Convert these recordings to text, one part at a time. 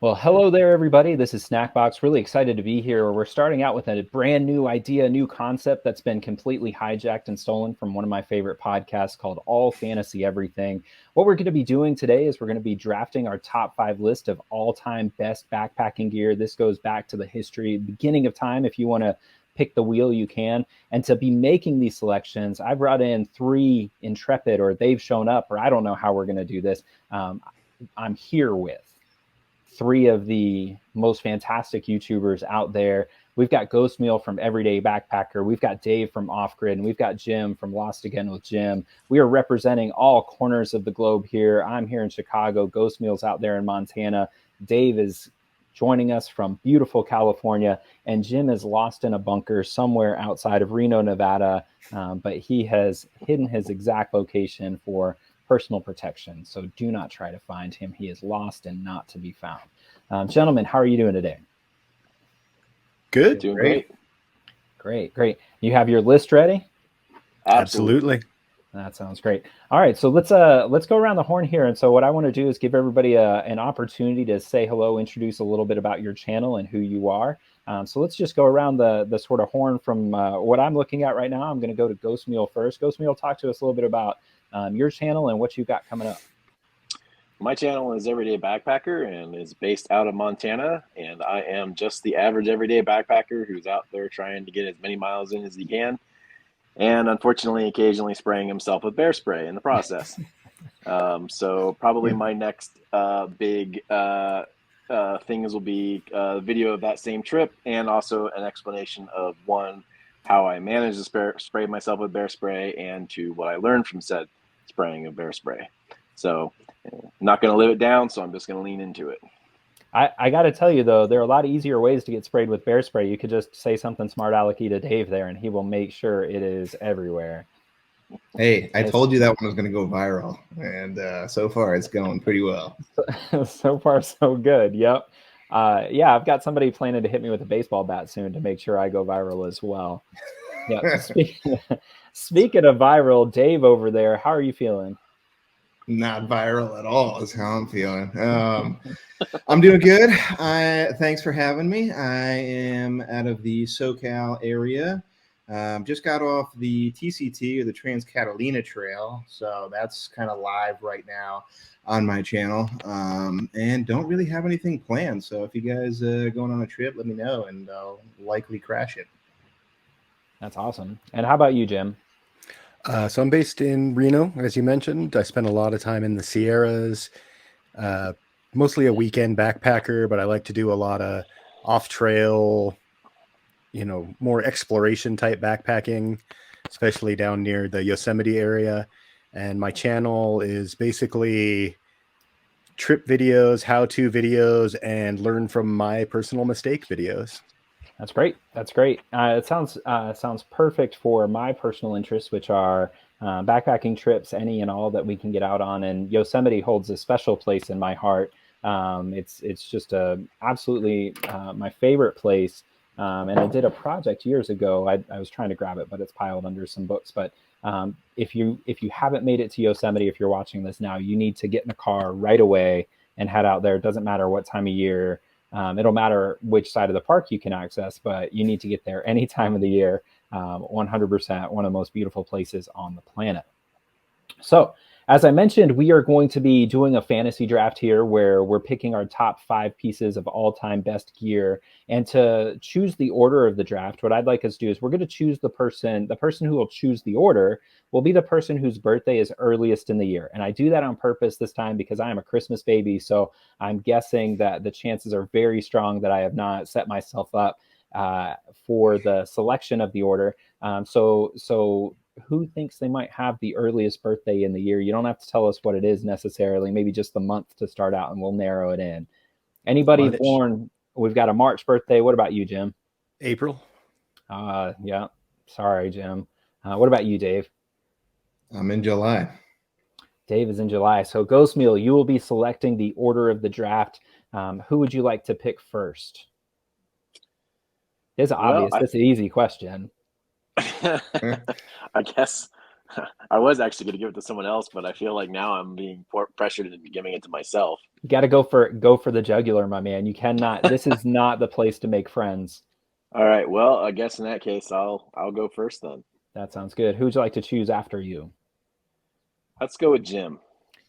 Well, hello there, everybody. This is Snackbox. Really excited to be here. We're starting out with a brand new idea, new concept that's been completely hijacked and stolen from one of my favorite podcasts called All Fantasy Everything. What we're going to be doing today is we're going to be drafting our top 5 list of all-time best backpacking gear. This goes back to the history, beginning of time. If you want to pick the wheel, you can. And to be making these selections, I brought in 3 Intrepid, or they've shown up, or I don't know how we're going to do this. I'm here with 3 of the most fantastic YouTubers out there. We've got Ghost Meal from Everyday Backpacker. We've got Dave from Off Grid, and we've got Jim from Lost Again with Jim. We are representing all corners of the globe here. I'm here in Chicago. Ghost Meal's out there in Montana. Dave is joining us from beautiful California, and Jim is lost in a bunker somewhere outside of Reno, Nevada, but he has hidden his exact location for personal protection. So do not try to find him. He is lost and not to be found. Gentlemen, how are you doing today? Good. Doing great. Great. You have your list ready? Absolutely. That sounds great. All right, so let's go around the horn here. And so what I want to do is give everybody an opportunity to say hello, introduce a little bit about your channel and who you are. So let's just go around the sort of horn from what I'm looking at right now. I'm going to go to Ghost Meal first. Ghost Meal, talk to us a little bit about your channel and what you've got coming up. My channel is Everyday Backpacker and is based out of Montana. And I am just the average everyday backpacker who's out there trying to get as many miles in as he can. And unfortunately, occasionally spraying himself with bear spray in the process. So probably my next big things will be a video of that same trip and also an explanation of how I managed to spray myself with bear spray and to what I learned from said spraying of bear spray. So I'm not going to live it down, so I'm just going to lean into it. I got to tell you, though, there are a lot of easier ways to get sprayed with bear spray. You could just say something smart alecky to Dave there, and he will make sure it is everywhere. Hey, I told you that one was going to go viral, and so far it's going pretty well. So far, so good. Yep. Yeah, I've got somebody planning to hit me with a baseball bat soon to make sure I go viral as well. Yeah. Speaking of viral, Dave over there, how are you feeling? Not viral at all is how I'm feeling. I'm doing good. Thanks for having me. I am out of the SoCal area. Just got off the TCT, or the Trans Catalina Trail, so that's kind of live right now on my channel, and don't really have anything planned. So if you guys going on a trip, let me know, and I'll likely crash it. That's awesome. And how about you, Jim? So I'm based in Reno, as you mentioned. I spend a lot of time in the Sierras, mostly a weekend backpacker, but I like to do a lot of off-trail, more exploration type backpacking, especially down near the Yosemite area. And my channel is basically trip videos, how-to videos, and learn from my personal mistake videos. That's great. It sounds perfect for my personal interests, which are backpacking trips, any and all that we can get out on. And Yosemite holds a special place in my heart. It's just absolutely my favorite place. And I did a project years ago. I was trying to grab it, but it's piled under some books. But if you haven't made it to Yosemite, if you're watching this now, you need to get in a car right away and head out there. It doesn't matter what time of year. It'll matter which side of the park you can access, but you need to get there any time of the year. 100% one of the most beautiful places on the planet. So, as I mentioned, we are going to be doing a fantasy draft here where we're picking our top 5 pieces of all-time best gear. And to choose the order of the draft, what I'd like us to do is we're going to choose the person who will choose the order will be the person whose birthday is earliest in the year. And I do that on purpose this time because I am a Christmas baby. So I'm guessing that the chances are very strong that I have not set myself up for the selection of the order. So who thinks they might have the earliest birthday in the year? You don't have to tell us what it is necessarily, maybe just the month to start out, and we'll narrow it in. Anybody born, we've got a March birthday. What about you, Jim? April. Yeah. Sorry, Jim. What about you, Dave? I'm in July. Dave is in July. So Ghost Meal, you will be selecting the order of the draft. Who would you like to pick first? It's obvious. That's an easy question. I guess I was actually going to give it to someone else, but I feel like now I'm being pressured into giving it to myself. You got to go for the jugular, my man. You cannot. This is not the place to make friends. All right. Well, I guess in that case, I'll go first then. That sounds good. Who'd you like to choose after you? Let's go with Jim.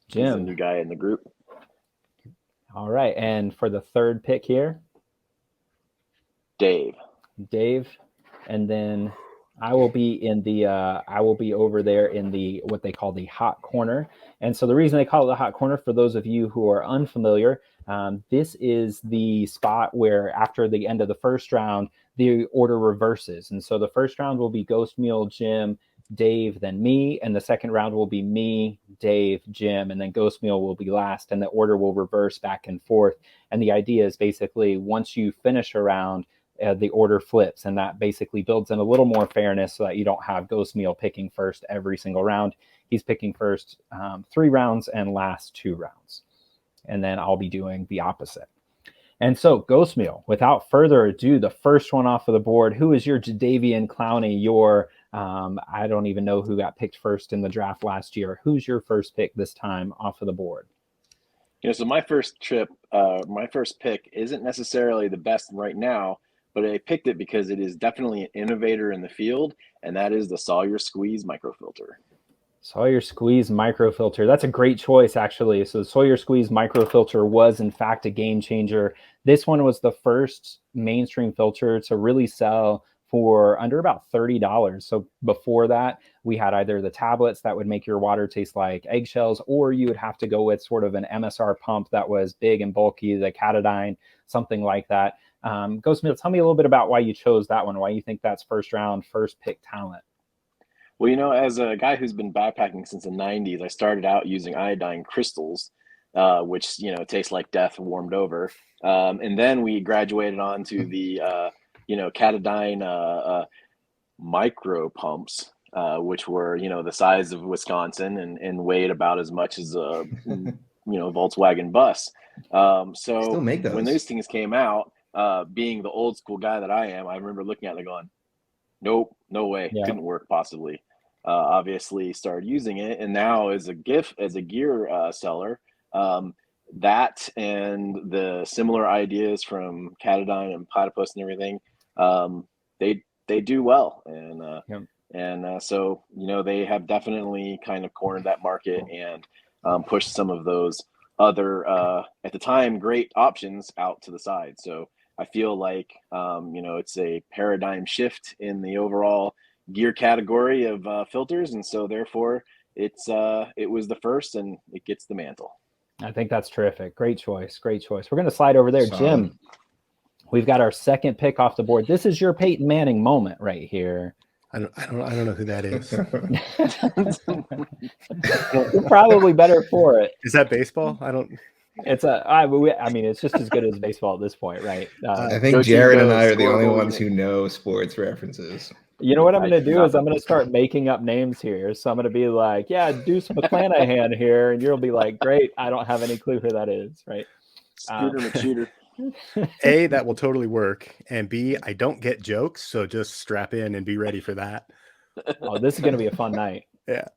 He's the Jim. new guy in the group. All right. And for the third pick here, Dave. Dave. And then I will be over there in the what they call the hot corner. And so the reason they call it the hot corner, for those of you who are unfamiliar, this is the spot where after the end of the first round, the order reverses. And so the first round will be Ghost Mule, Jim, Dave, then me. And the second round will be me, Dave, Jim, and then Ghost Mule will be last. And the order will reverse back and forth. And the idea is basically once you finish a round, the order flips, and that basically builds in a little more fairness so that you don't have Ghost Meal picking first every single round. He's picking first 3 rounds and last 2 rounds. And then I'll be doing the opposite. And so Ghost Meal, without further ado, the first one off of the board, who is your Jadeveon Clowney, your I don't even know who got picked first in the draft last year. Who's your first pick this time off of the board? So my first pick isn't necessarily the best right now, but I picked it because it is definitely an innovator in the field, and that is the Sawyer Squeeze microfilter. Sawyer Squeeze microfilter. That's a great choice, actually. So the Sawyer Squeeze microfilter was, in fact, a game changer. This one was the first mainstream filter to really sell for under about $30. So before that, we had either the tablets that would make your water taste like eggshells, or you would have to go with sort of an MSR pump that was big and bulky, the Katadyn, something like that. Ghost Meal, tell me a little bit about why you chose that one, why you think that's first round, first pick talent. Well, as a guy who's been backpacking since the 90s, I started out using iodine crystals, which, taste like death warmed over. And then we graduated on to the, Katadyn micro pumps, which were, the size of Wisconsin and weighed about as much as a, Volkswagen bus. So Still make those. When those things came out, being the old school guy that I am, I remember looking at it going, nope, no way, couldn't work possibly. Obviously started using it, and now as a gear seller, that and the similar ideas from Katadyn and Platypus and everything, they do well, and so they have definitely kind of cornered that market and pushed some of those other at the time great options out to the side. So I feel like it's a paradigm shift in the overall gear category of filters, and so therefore it was the first, and it gets the mantle. I think that's terrific. Great choice. We're going to slide over there. Solid. Jim, we've got our second pick off the board. This is your Peyton Manning moment right here. I don't know who that is. You're probably better for it. Is that baseball? I don't. I mean, it's just as good as baseball at this point, right? I think Jared and I are the only ones who know sports references. You know what I'm going to do is I'm going to start making up names here. So I'm going to be like, yeah, Deuce McClanahan here. And you'll be like, great, I don't have any clue who that is, right? Scooter McShooter. A, that will totally work. And B, I don't get jokes. So just strap in and be ready for that. Oh, this is going to be a fun night. Yeah.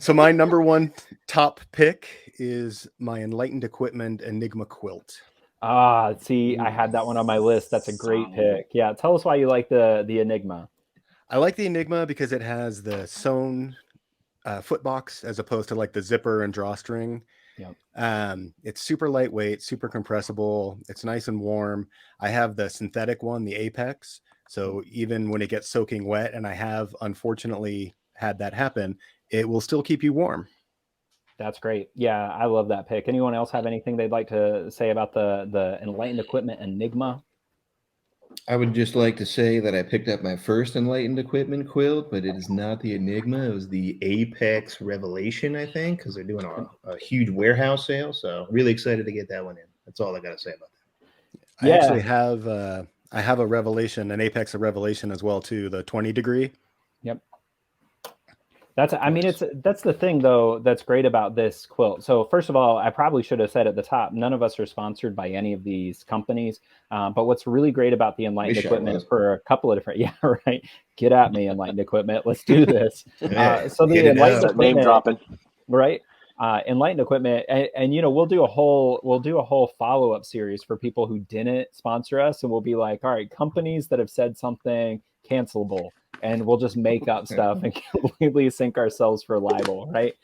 So my number one top pick is my Enlightened Equipment Enigma quilt. See, I had that one on my list. That's a great pick. Yeah. Tell us why you like the Enigma. I like the Enigma because it has the sewn foot box as opposed to like the zipper and drawstring. Yep. It's super lightweight, super compressible. It's nice and warm. I have the synthetic one, the Apex. So even when it gets soaking wet, and I have unfortunately had that happen, it will still keep you warm. That's great. Yeah, I love that pick. Anyone else have anything they'd like to say about the Enlightened Equipment Enigma? I would just like to say that I picked up my first Enlightened Equipment quilt, but it is not the Enigma. It was the Apex Revelation, I think, because they're doing a huge warehouse sale. So really excited to get that one in. That's all I got to say about that. I actually have I have a Revelation, an Apex of Revelation as well too, the 20 degree. Yep. I mean, that's the thing though that's great about this quilt. So first of all, I probably should have said at the top, none of us are sponsored by any of these companies. But what's really great about the Enlightened Wish I equipment was. for a couple of different, yeah, right. Get at me, Enlightened equipment. Let's do this. Hey, So the hit it Enlightened up. Start name equipment, dropping. right? Enlightened equipment, and you know, we'll do a whole follow-up series for people who didn't sponsor us, and we'll be like, all right, companies that have said something cancelable, and we'll just make up stuff and completely sink ourselves for libel, right?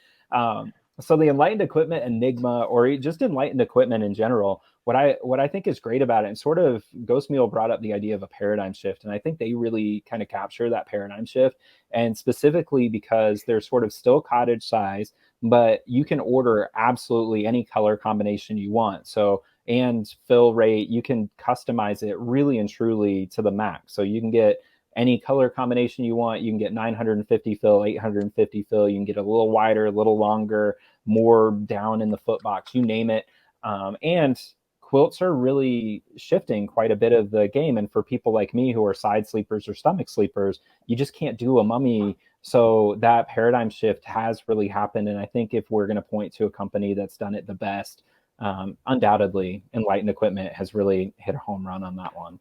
So the Enlightened equipment Enigma, or just Enlightened equipment in general, what I think is great about it, and sort of Ghost Mule brought up the idea of a paradigm shift, and I think they really kind of capture that paradigm shift, and specifically because they're sort of still cottage size, but you can order absolutely any color combination you want. So, and fill rate, you can customize it really and truly to the max. So you can get any color combination you want. You can get 950 fill, 850 fill. You can get a little wider, a little longer, more down in the foot box, you name it. And quilts are really shifting quite a bit of the game. And for people like me who are side sleepers or stomach sleepers, you just can't do a mummy. So that paradigm shift has really happened. And I think if we're going to point to a company that's done it the best, undoubtedly Enlightened Equipment has really hit a home run on that one.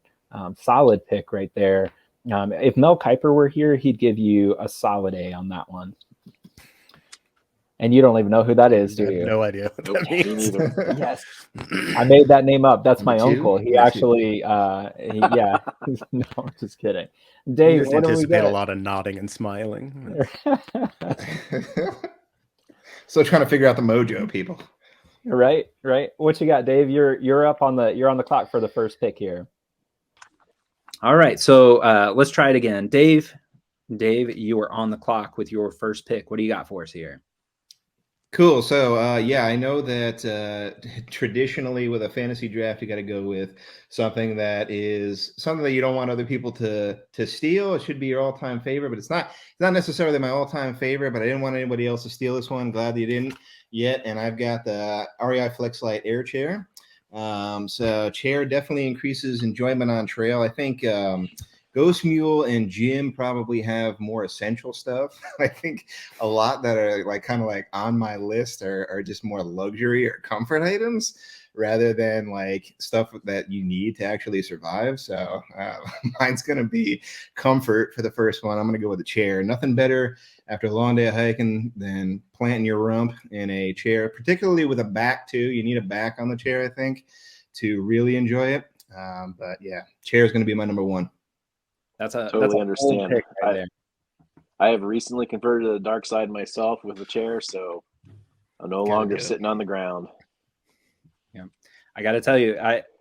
Solid pick right there. If Mel Kiper were here, he'd give you a solid A on that one. And you don't even know who that is, do I have you? no idea what that Me means. neither. Yes. I made that name up. That's my Number two? uncle. He Number two. actually, yeah. No, I'm just kidding. You Dave, just what do we anticipate a get? lot of nodding and smiling. Still trying to figure out the mojo, people. Right. What you got, Dave? You're on the clock for the first pick here. All right, so let's try it again. Dave, you are on the clock with your first pick. What do you got for us here? Cool. So, yeah, I know that traditionally with a fantasy draft, you got to go with something that you don't want other people to steal. It should be your all-time favorite, but it's not necessarily my all-time favorite. But I didn't want anybody else to steal this one. Glad that you didn't yet. And I've got the REI FlexLight Air Chair. So chair definitely increases enjoyment on trail. I think Ghost Mule and Jim probably have more essential stuff. I think a lot that are like kind of like on my list are just more luxury or comfort items rather than like stuff that you need to actually survive. So mine's going to be comfort for the first one. I'm going to go with a chair. Nothing better after a long day of hiking than planting your rump in a chair, particularly with a back too. You need a back on the chair, I think, to really enjoy it. But yeah, chair is going to be my number one. That's a Totally understand. understand. Right there. I have recently converted to the dark side myself with a chair, so I'm no longer sitting on the ground. Yeah, I got to tell you,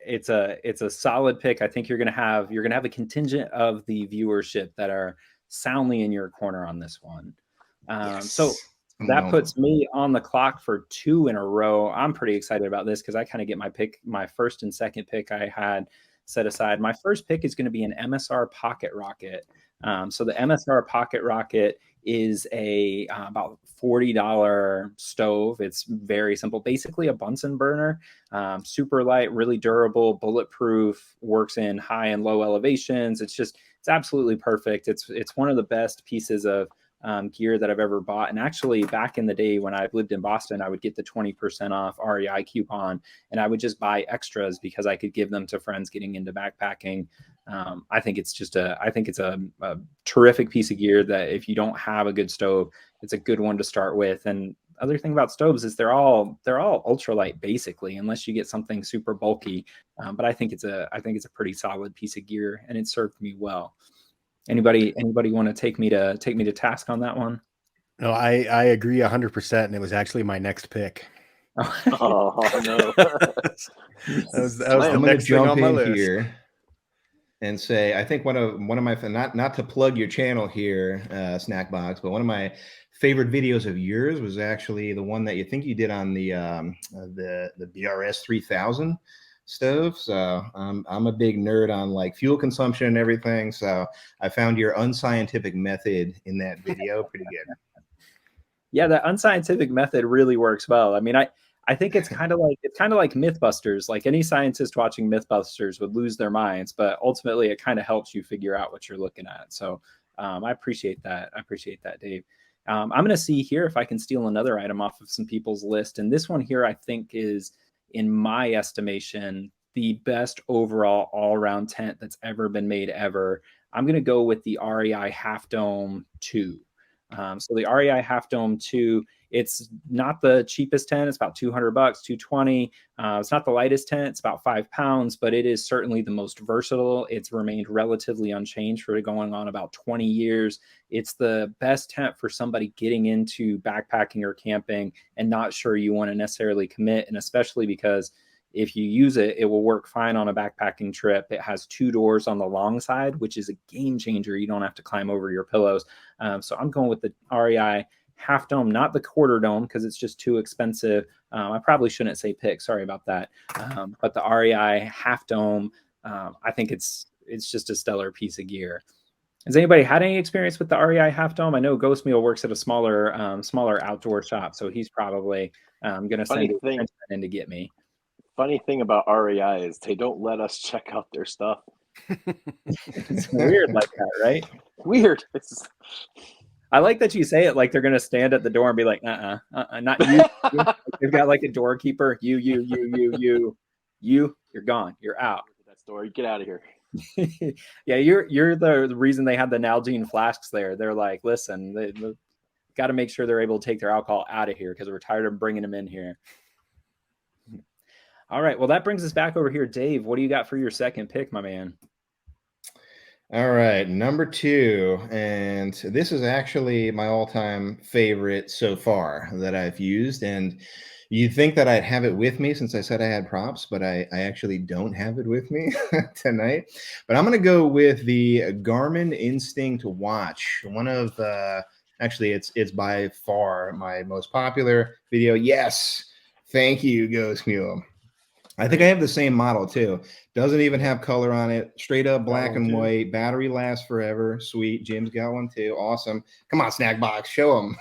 it's a solid pick. I think you're gonna have a contingent of the viewership that are soundly in your corner on this one. Yes. So that puts me on the clock for 2 in a row. I'm pretty excited about this because I kind of get my first and second pick I had set aside. My first pick is going to be an MSR Pocket Rocket. So the MSR Pocket Rocket is a about $40 stove. It's very simple, basically a Bunsen burner, super light, really durable, bulletproof, works in high and low elevations. It's absolutely perfect. It's one of the best pieces of gear that I've ever bought. And actually, back in the day when I lived in Boston, I would get the 20% off REI coupon, and I would just buy extras because I could give them to friends getting into backpacking. I think it's a terrific piece of gear that if you don't have a good stove, it's a good one to start with. And other thing about stoves is they're all ultralight basically, unless you get something super bulky. But I think it's a pretty solid piece of gear, and it served me well. Anybody want to take me to task on that one? No, I agree 100%, and it was actually my next pick. Oh no! that was the next thing on my list here and say I think one of my not to plug your channel here, Snackbox, but one of my favorite videos of yours was actually the one that you think you did on the BRS 3000 stove. So I'm a big nerd on like fuel consumption and everything. So I found your unscientific method in that video pretty good. Yeah, that unscientific method really works well. I mean, I think it's kind of like Mythbusters. Like any scientist watching Mythbusters would lose their minds, but ultimately it kind of helps you figure out what you're looking at. So I appreciate that. Dave. I'm going to see here if I can steal another item off of some people's list. And this one here, I think, is, in my estimation, the best overall all-around tent that's ever been made ever. I'm going to go with the REI Half Dome 2. So the REI Half Dome 2, it's not the cheapest tent. It's about $200, $220. It's not the lightest tent. It's about 5 pounds, but it is certainly the most versatile. It's remained relatively unchanged for going on about 20 years. It's the best tent for somebody getting into backpacking or camping and not sure you want to necessarily commit. And especially because if you use it, it will work fine on a backpacking trip. It has 2 doors on the long side, which is a game changer. You don't have to climb over your pillows. So I'm going with the REI Half Dome, not the Quarter Dome, because it's just too expensive. I probably shouldn't say pick. Sorry about that. But the REI Half Dome, I think it's just a stellar piece of gear. Has anybody had any experience with the REI Half Dome? I know Ghost Meal works at a smaller outdoor shop, so he's probably going to send his Frenchman in to get me. Funny thing about REI is they don't let us check out their stuff. It's weird like that, right? Weird. I like that you say it like they're going to stand at the door and be like, not you. They've got like a doorkeeper. You, you're gone. You're out. That store. Get out of here. Yeah, you're the reason they had the Nalgene flasks there. They're like, listen, they got to make sure they're able to take their alcohol out of here because we're tired of bringing them in here. All right. Well, that brings us back over here. Dave, what do you got for your second pick, my man? All right, number 2. And this is actually my all-time favorite so far that I've used. And you'd think that I'd have it with me since I said I had props, but I actually don't have it with me tonight. But I'm going to go with the Garmin Instinct watch. One of actually, it's by far my most popular video. Yes. Thank you, Ghost Mule. I think I have the same model too. Doesn't even have color on it. Straight up black and white. Battery lasts forever. Sweet. Jim's got one too. Awesome. Come on, Snack Box. Show them.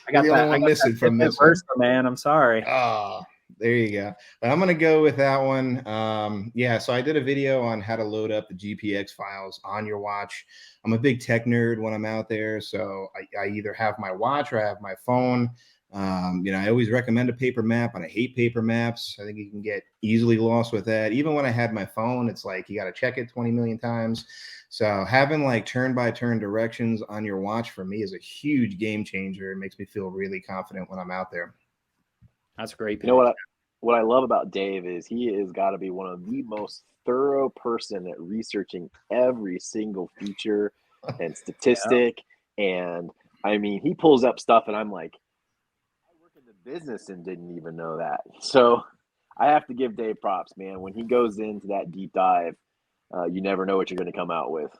I got the only one missing from this one. Man, I'm sorry. Oh, there you go. But I'm going to go with that one. Yeah, so I did a video on how to load up the GPX files on your watch. I'm a big tech nerd when I'm out there. So I either have my watch or I have my phone. I always recommend a paper map, but I hate paper maps. I think you can get easily lost with that. Even when I had my phone, it's like you got to check it 20 million times. So having like turn-by-turn directions on your watch for me is a huge game changer. It makes me feel really confident when I'm out there. That's great. You know what I love about Dave is he has got to be one of the most thorough person at researching every single feature and statistic. Yeah. And I mean, he pulls up stuff and I'm like, business and didn't even know that. So I have to give Dave props, man. When he goes into that deep dive, you never know what you're going to come out with.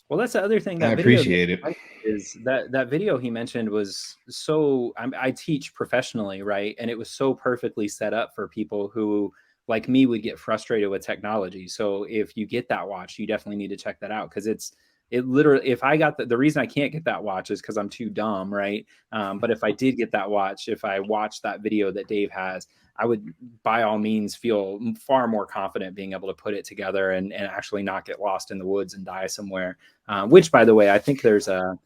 Well, that's the other thing. That I appreciate it. Is that video he mentioned was so. I teach professionally, right? And it was so perfectly set up for people who, like me, would get frustrated with technology. So if you get that watch, you definitely need to check that out because it literally, if I got the reason I can't get that watch is because I'm too dumb, right? But if I did get that watch, if I watched that video that Dave has, I would by all means feel far more confident being able to put it together and actually not get lost in the woods and die somewhere. Which, by the way, I think there's a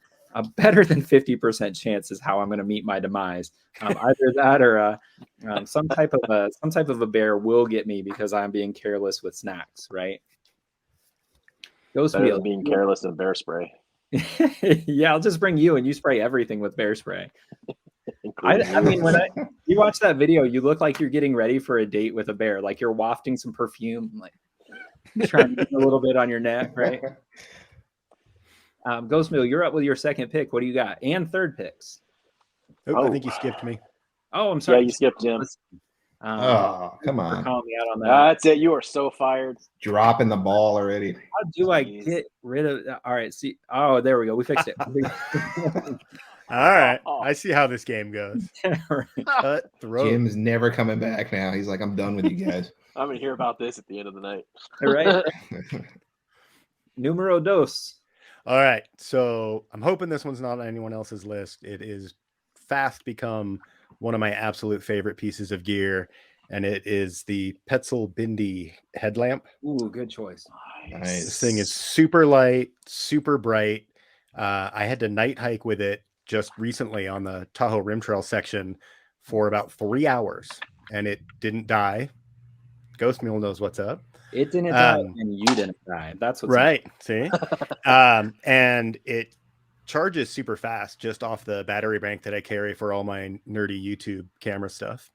better than 50% chance is how I'm going to meet my demise. Either that or some type of a bear will get me because I'm being careless with snacks, right? Better than being careless in bear spray. Yeah, I'll just bring you and you spray everything with bear spray. I mean, when you watch that video, you look like you're getting ready for a date with a bear. Like you're wafting some perfume, like trying to get a little bit on your neck, right? Ghost Mill, you're up with your second pick. What do you got? And third picks. I think you skipped me. Oh, I'm sorry. Yeah, you skipped Jim. Come on. Calling me out on that. That's it. You are so fired. Dropping the ball already. How do I get rid of that? All right. See. Oh, there we go. We fixed it. All right. I see how this game goes. Cutthroat. Jim's never coming back now. He's like, I'm done with you guys. I'm going to hear about this at the end of the night. All right. Numero dos. All right. So I'm hoping this one's not on anyone else's list. It is fast become one of my absolute favorite pieces of gear, and it is the Petzl Bindi headlamp. Ooh, good choice. Nice. This thing is super light, super bright. I had to night hike with it just recently on the Tahoe Rim Trail section for about 3 hours, and it didn't die. Ghost Mule knows what's up. It didn't die, and you didn't die. That's what's right. See, and it charges super fast just off the battery bank that I carry for all my nerdy YouTube camera stuff.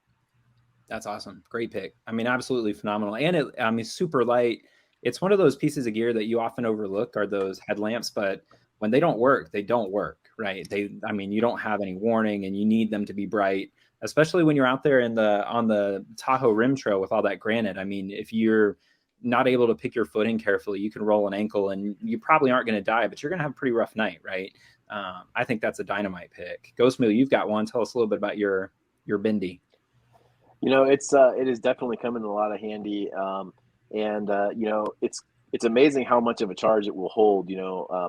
That's awesome. Great pick. I mean, absolutely phenomenal. And super light. It's one of those pieces of gear that you often overlook are those headlamps, but when they don't work, they don't work, right? You don't have any warning, and you need them to be bright, especially when you're out there on the Tahoe Rim Trail with all that granite. I mean, if you're not able to pick your footing carefully, you can roll an ankle and you probably aren't going to die, but you're going to have a pretty rough night, right? I think that's a dynamite pick. Ghost Meal, you've got one. Tell us a little bit about your bendy. It is definitely coming in a lot of handy. It's amazing how much of a charge it will hold.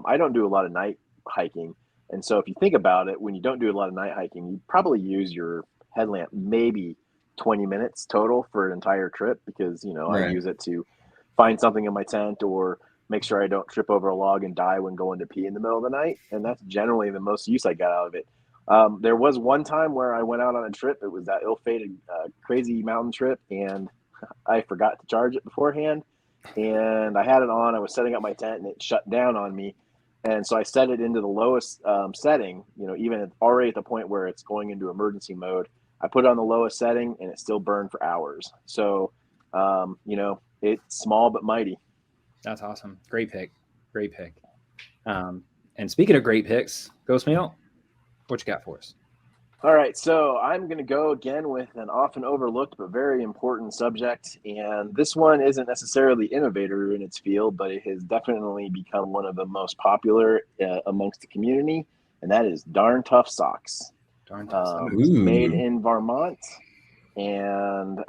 I don't do a lot of night hiking. And so if you think about it, when you don't do a lot of night hiking, you probably use your headlamp maybe 20 minutes total for an entire trip because, Right. I use it to find something in my tent or make sure I don't trip over a log and die when going to pee in the middle of the night. And that's generally the most use I got out of it. There was one time where I went out on a trip. It was that ill-fated crazy mountain trip, and I forgot to charge it beforehand. And I had it on. I was setting up my tent, and it shut down on me. And so I set it into the lowest setting, even already at the point where it's going into emergency mode. I put it on the lowest setting, and it still burned for hours. So, it's small but mighty. That's awesome. Great pick. Great pick. And speaking of great picks, Ghost Meal, what you got for us? All right, so I'm going to go again with an often overlooked but very important subject. And this one isn't necessarily innovator in its field, but it has definitely become one of the most popular amongst the community, and that is Darn Tough Socks. Darn Tough Socks. Made in Vermont and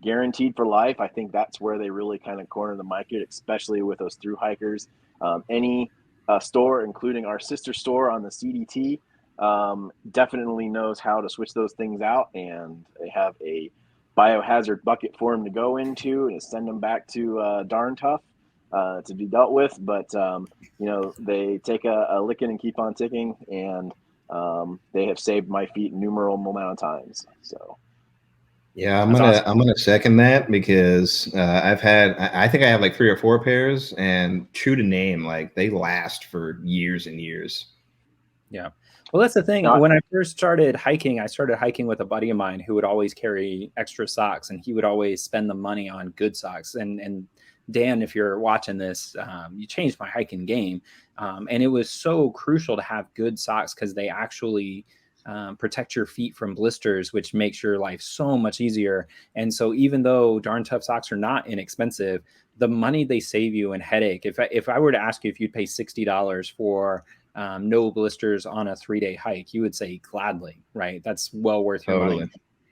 guaranteed for life. I think that's where they really kind of corner the market, especially with those thru hikers. Any store, including our sister store on the CDT, definitely knows how to switch those things out, and they have a biohazard bucket for them to go into and send them back to Darn Tough to be dealt with. But they take a licking and keep on ticking, and they have saved my feet innumerable amount of times. So yeah, I'm gonna second that because I think I have like 3 or 4 pairs, and true to name, like they last for years and years. Yeah. Well, that's the thing. When I first started hiking, I started hiking with a buddy of mine who would always carry extra socks, and he would always spend the money on good socks. And Dan, if you're watching this, you changed my hiking game. And it was so crucial to have good socks because they actually protect your feet from blisters, which makes your life so much easier. And so even though Darn Tough socks are not inexpensive, the money they save you in headache. If I were to ask you if you'd pay $60 for no blisters on a 3-day hike, you would say gladly, right? That's well worth your money.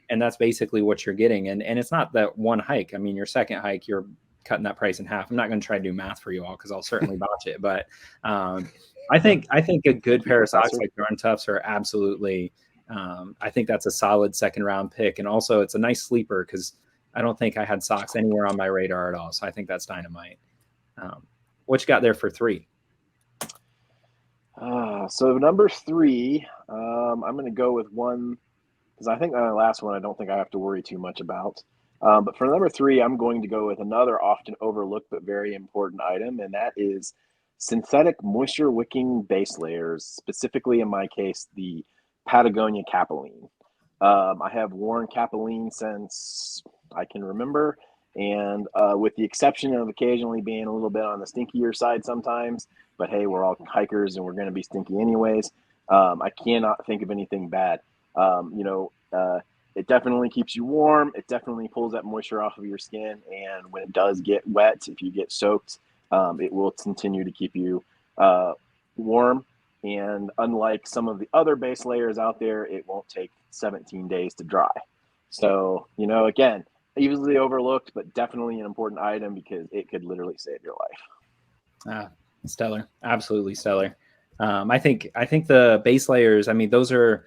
And that's basically what you're getting. And it's not that one hike. I mean, your second hike, you're cutting that price in half. I'm not going to try to do math for you all because I'll certainly botch it. But I think a good pair of socks like Darn Toughs are absolutely, I think that's a solid second round pick. And also it's a nice sleeper because I don't think I had socks anywhere on my radar at all. So I think that's dynamite. What you got there for 3? So number 3, I'm going to go with one because I think the last one I don't think I have to worry too much about. But for number 3, I'm going to go with another often overlooked but very important item, and that is synthetic moisture wicking base layers, specifically in my case, the Patagonia Capilene. I have worn Capilene since I can remember, and with the exception of occasionally being a little bit on the stinkier side sometimes, but hey, we're all hikers and we're going to be stinky anyways. I cannot think of anything bad. It definitely keeps you warm. It definitely pulls that moisture off of your skin. And when it does get wet, if you get soaked, it will continue to keep you warm. And unlike some of the other base layers out there, it won't take 17 days to dry. So, again, easily overlooked, but definitely an important item because it could literally save your life. Stellar. Absolutely stellar. I think the base layers, I mean, those are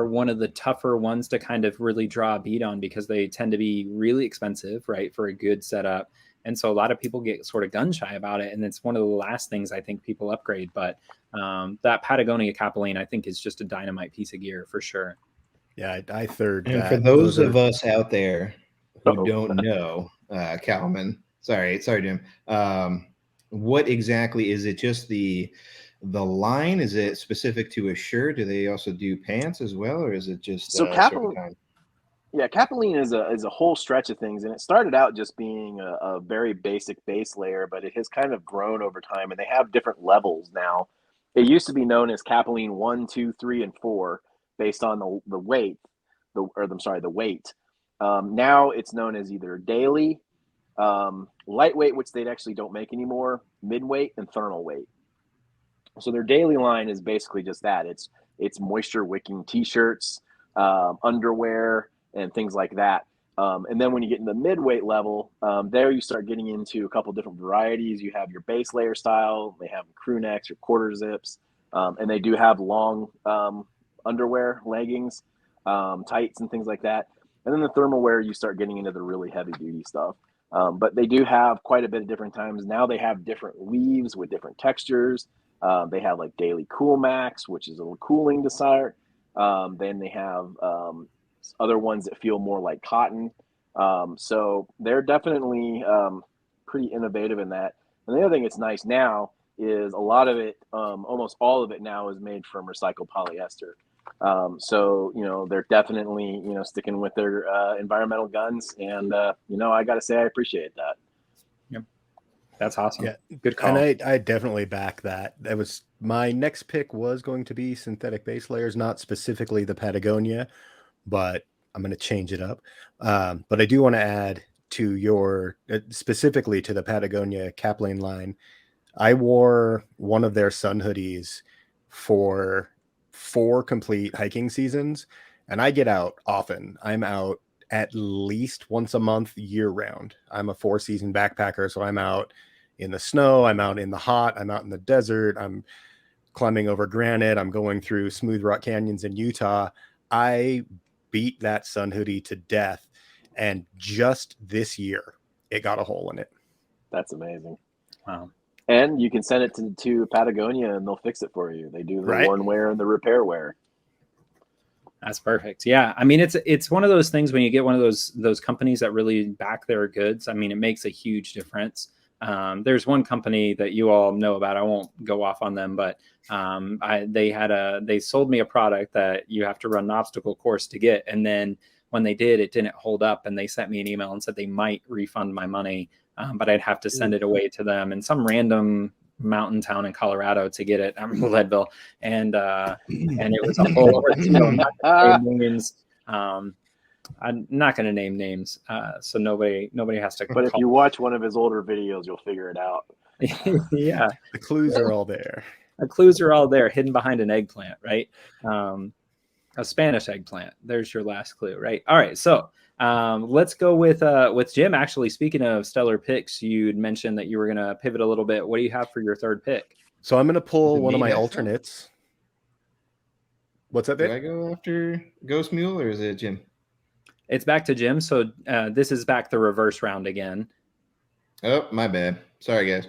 one of the tougher ones to kind of really draw a bead on because they tend to be really expensive, right, for a good setup. And so a lot of people get sort of gun shy about it. And it's one of the last things I think people upgrade. But that Patagonia Capelline, I think, is just a dynamite piece of gear for sure. Yeah, I third And that. for those of us out there who don't know, Calman, sorry, Jim. What exactly is it? Just the line? Is it specific to a shirt? Do they also do pants as well, or is it just So certain kind? Yeah, Capelline is a whole stretch of things, and it started out just being a very basic base layer, but it has kind of grown over time, and they have different levels now. It used to be known as Capelline 1, 2, 3, and 4, based on the weight, the weight. Now it's known as either daily, lightweight, which they actually don't make anymore, midweight, and thermal weight. So their daily line is basically just that. It's moisture wicking T-shirts, underwear, and things like that. And then when you get in the midweight level, there you start getting into a couple different varieties. You have your base layer style. They have crew necks or quarter zips, and they do have long underwear, leggings, tights, and things like that. And then the thermal wear, you start getting into the really heavy duty stuff. But they do have quite a bit of different times. Now they have different weaves with different textures. They have like Daily Cool Max, which is a cooling desire. Then they have other ones that feel more like cotton. So they're definitely pretty innovative in that. And the other thing that's nice now is a lot of it, almost all of it now is made from recycled polyester. So, they're definitely, sticking with their environmental guns. And, I got to say, I appreciate that. Yep. That's awesome. Yeah, good call. And I definitely back that. That was my next pick was going to be synthetic base layers, not specifically the Patagonia, but I'm going to change it up. But I do want to add to your specifically to the Patagonia Capelline line. I wore one of their sun hoodies for 4 complete hiking seasons, and I get out often. I'm out at least once a month year round. I'm a 4-season backpacker, so I'm out in the snow, I'm out in the hot, I'm out in the desert, I'm climbing over granite, I'm going through smooth rock canyons in Utah. I beat that sun hoodie to death, and just this year it got a hole in it. That's amazing. Wow. And you can send it to Patagonia and they'll fix it for you. They do the worn wear and the repair wear. That's perfect. Yeah. I mean, it's one of those things when you get one of those companies that really back their goods. I mean, it makes a huge difference. There's one company that you all know about. I won't go off on them, but they sold me a product that you have to run an obstacle course to get. And then when they did, it didn't hold up. And they sent me an email and said they might refund my money, but I'd have to send it away to them in some random mountain town in Colorado to get it. I'm in Leadville. And it was a whole ordeal. I'm not going to name names. I'm not going to name names, so nobody has to. But if you watch one of his older videos, you'll figure it out. Yeah, the clues are all there. The clues are all there, hidden behind an eggplant, right? A Spanish eggplant. There's your last clue, right? All right, so let's go with Jim. Actually, speaking of stellar picks, you'd mentioned that you were going to pivot a little bit. What do you have for your third pick? So I'm going to pull one of my alternates. What's that? Did I go after Ghost Mule or is it Jim? It's back to Jim. So this is back the reverse round again. Oh, my bad. Sorry, guys.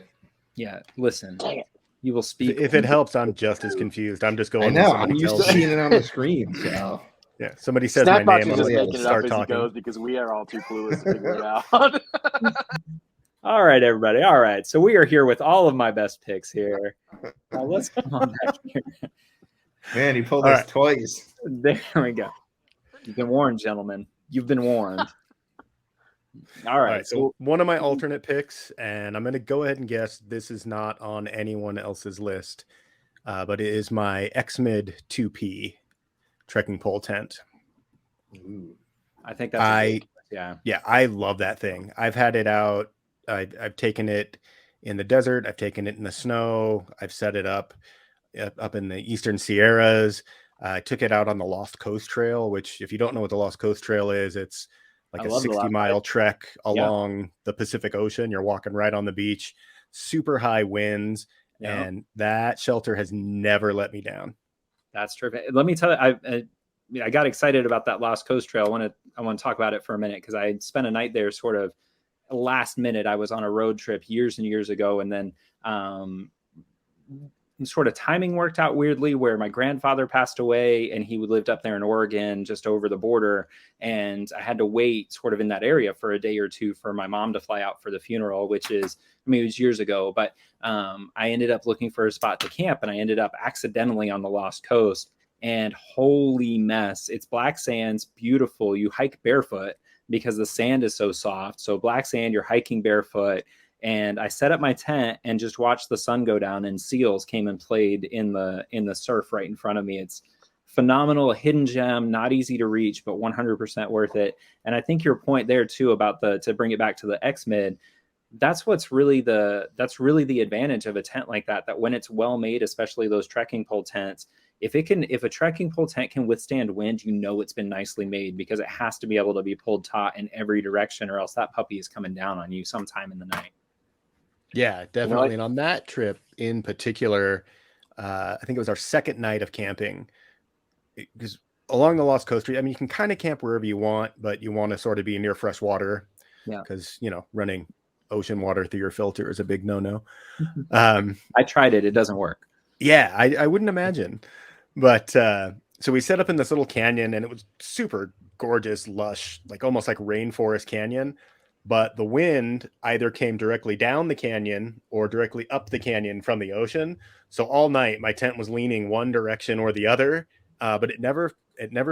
Yeah, listen. You will speak. If it helps, I'm just as confused. I'm just going. I know. I'm used to seeing it on the screen. So yeah, somebody says Snackbox my name. is just making it up as talking. he goes because we are all too clueless to figure it out. All right, everybody. All right, so we are here with all of my best picks here. Now let's come on back here. Man, he pulled us twice. There we go. You've been warned, gentlemen. You've been warned. All right. So one of my alternate picks, and I'm going to go ahead and guess this is not on anyone else's list, but it is my X-Mid 2P trekking pole tent. Ooh. I think that's yeah, I love that thing. I've had it out. I've taken it in the desert. I've taken it in the snow. I've set it up in the Eastern Sierras. I took it out on the Lost Coast Trail, which if you don't know what the Lost Coast Trail is, it's like a 60-mile trek along the Pacific Ocean. You're walking right on the beach, super high winds, and that shelter has never let me down. That's terrific. Let me tell you, I got excited about that Lost Coast Trail. I want to talk about it for a minute because I spent a night there sort of last minute. I was on a road trip years and years ago, and then sort of timing worked out weirdly where my grandfather passed away and he lived up there in Oregon just over the border, and I had to wait sort of in that area for a day or two for my mom to fly out for the funeral, which is, I mean, it was years ago, but I ended up looking for a spot to camp, and I ended up accidentally on the Lost Coast, and holy mess. It's black sands, beautiful. You hike barefoot because the sand is so soft. So black sand, you're hiking barefoot. And I set up my tent and just watched the sun go down, and seals came and played in the surf right in front of me. It's phenomenal, a hidden gem, not easy to reach, but 100% worth it. And I think your point there too about to bring it back to the X-Mid, that's really the advantage of a tent like that when it's well made, especially those trekking pole tents. If a trekking pole tent can withstand wind, it's been nicely made, because it has to be able to be pulled taut in every direction, or else that puppy is coming down on you sometime in the night. Yeah, definitely. And on that trip in particular, I think it was our second night of camping, because along the Lost Coast, I mean, you can kind of camp wherever you want, but you want to sort of be near fresh water. Yeah. Because, running ocean water through your filter is a big no-no. I tried it. It doesn't work. Yeah, I wouldn't imagine. But so we set up in this little canyon, and it was super gorgeous, lush, like almost like rainforest canyon. But the wind either came directly down the canyon or directly up the canyon from the ocean. So all night my tent was leaning one direction or the other, but it never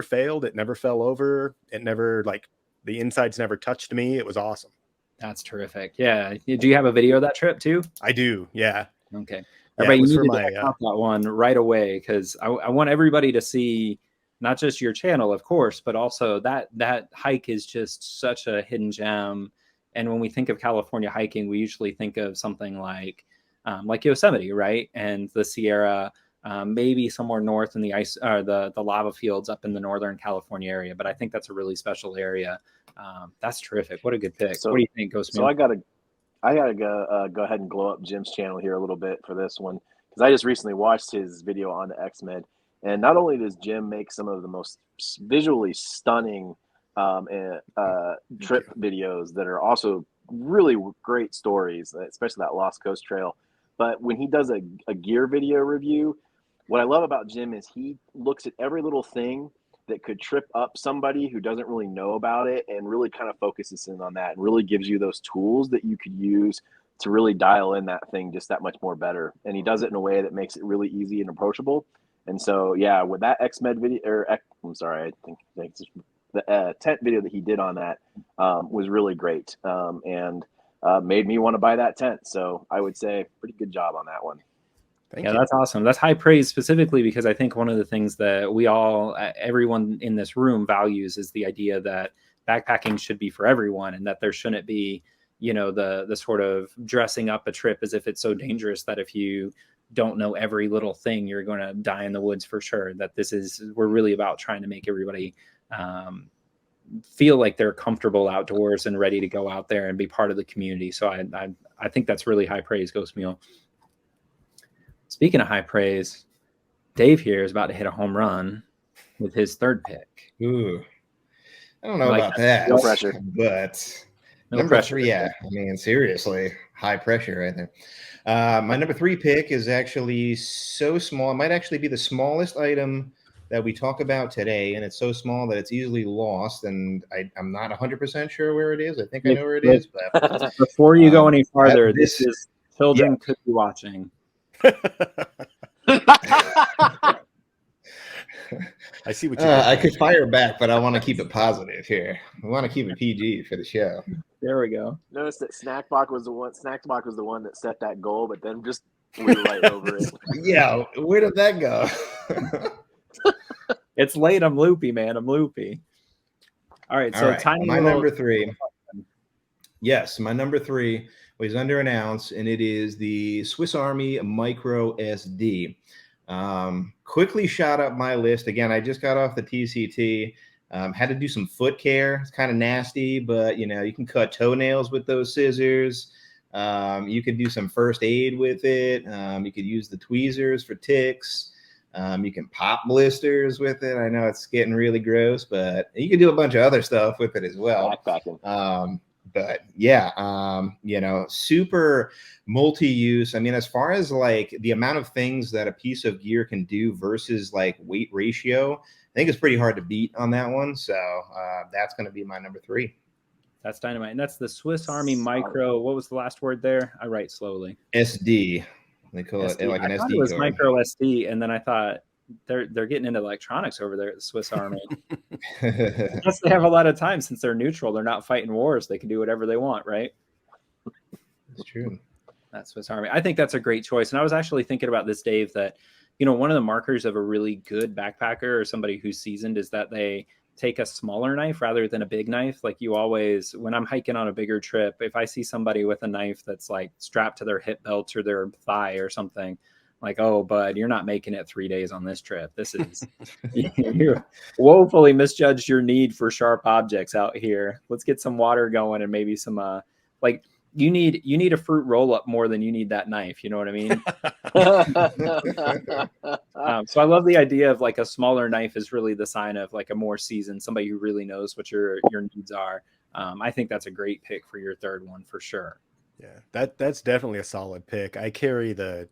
failed. It never fell over. It never, like, the insides never touched me. It was awesome. That's terrific. Yeah. Do you have a video of that trip too? I do. Yeah. Okay. Yeah, everybody, you need to check out that one right away, because I want everybody to see not just your channel, of course, but also that hike is just such a hidden gem. And when we think of California hiking, we usually think of something like Yosemite, right? And the Sierra, maybe somewhere north in the ice, or the lava fields up in the Northern California area. But I think that's a really special area. That's terrific. What a good pick. So, what do you think, Ghost? So I gotta go ahead and glow up Jim's channel here a little bit for this one, because I just recently watched his video on the X-Mid, and not only does Jim make some of the most visually stunning trip videos that are also really great stories, especially that Lost Coast Trail, but when he does a gear video review, what I love about Jim is he looks at every little thing that could trip up somebody who doesn't really know about it, and really kind of focuses in on that, and really gives you those tools that you could use to really dial in that thing just that much more better. And he does it in a way that makes it really easy and approachable. And so, yeah, with that X-Med video, I think the tent video that he did on that was really great, and made me want to buy that tent. So I would say pretty good job on that one. Thank you. That's awesome. That's high praise, specifically because I think one of the things that everyone in this room values is the idea that backpacking should be for everyone, and that there shouldn't be, the sort of dressing up a trip as if it's so dangerous that if you don't know every little thing, you're going to die in the woods for sure. That we're really about trying to make everybody feel like they're comfortable outdoors and ready to go out there and be part of the community. So I think that's really high praise, Ghost Mule. Speaking of high praise, Dave here is about to hit a home run with his third pick. Ooh, I don't know about that. No pressure, but no number pressure. 3, yeah. I mean, seriously, high pressure right there. My number 3 pick is actually so small. It might actually be the smallest item that we talk about today, and it's so small that it's easily lost, and I'm not 100% sure where it is. I think I know where it is, but before you go any farther, this is children could be watching. I see what you did. I could fire back, but I want to keep it positive here. I want to keep it PG for the show. There we go. Notice that Snackbach was the one that set that goal, but then just flew right over it. Yeah, where did that go? It's late. I'm loopy, man. I'm loopy. All right. So tiny my number 3. Yes, my number 3 weighs under an ounce, and it is the Swiss Army Micro SD. Quickly shot up my list. Again, I just got off the TCT. Had to do some foot care. It's kind of nasty, but you can cut toenails with those scissors. You could do some first aid with it. You could use the tweezers for ticks. You can pop blisters with it. I know it's getting really gross, but you can do a bunch of other stuff with it as well. Backpacking. But yeah, super multi-use. I mean, as far as like the amount of things that a piece of gear can do versus like weight ratio, I think it's pretty hard to beat on that one. So that's going to be my number 3. That's dynamite. And that's the Swiss Army Micro. What was the last word there? I write slowly. SD. They call SD. it like an I thought SD it was card. Micro SD, and then I thought they're getting into electronics over there at the Swiss Army. Plus, they have a lot of time since they're neutral. They're not fighting wars. They can do whatever they want, right? It's true. That's Swiss Army. I think that's a great choice. And I was actually thinking about this, Dave, that, you know, one of the markers of a really good backpacker or somebody who's seasoned is that they take a smaller knife rather than a big knife. Like you always, when I'm hiking on a bigger trip, if I see somebody with a knife that's like strapped to their hip belt or their thigh or something, like, oh, bud, you're not making it 3 days on this trip. This is, you woefully misjudged your need for sharp objects out here. Let's get some water going and maybe some, like, you need a fruit roll up more than you need that knife. You know what I mean? So I love the idea of like a smaller knife is really the sign of like a more seasoned, somebody who really knows what your needs are. I think that's a great pick for your third one for sure. Yeah, that's definitely a solid pick. I carry the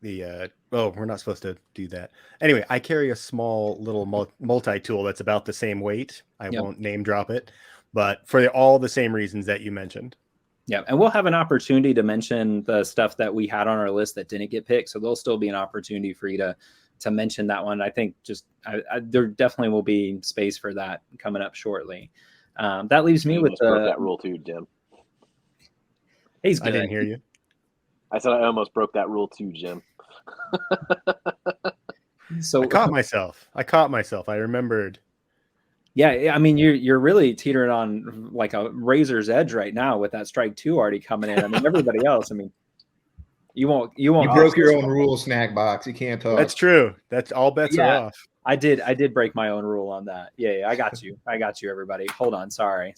we're not supposed to do that. Anyway, I carry a small little multi-tool that's about the same weight. I won't name drop it, but for all the same reasons that you mentioned. Yeah, and we'll have an opportunity to mention the stuff that we had on our list that didn't get picked. So there'll still be an opportunity for you to mention that one. I think just there definitely will be space for that coming up shortly. That leaves me with broke that rule too, Jim. He's good. I didn't hear you. I said I almost broke that rule too, Jim. So I caught myself. I remembered. Yeah, I mean, you're really teetering on like a razor's edge right now with that strike 2 already coming in. I mean, everybody else. I mean, you won't. You broke your own rule, snack box. You can't talk. That's true. That's all bets are off. I did break my own rule on that. Yeah, I got you. I got you, everybody. Hold on. Sorry.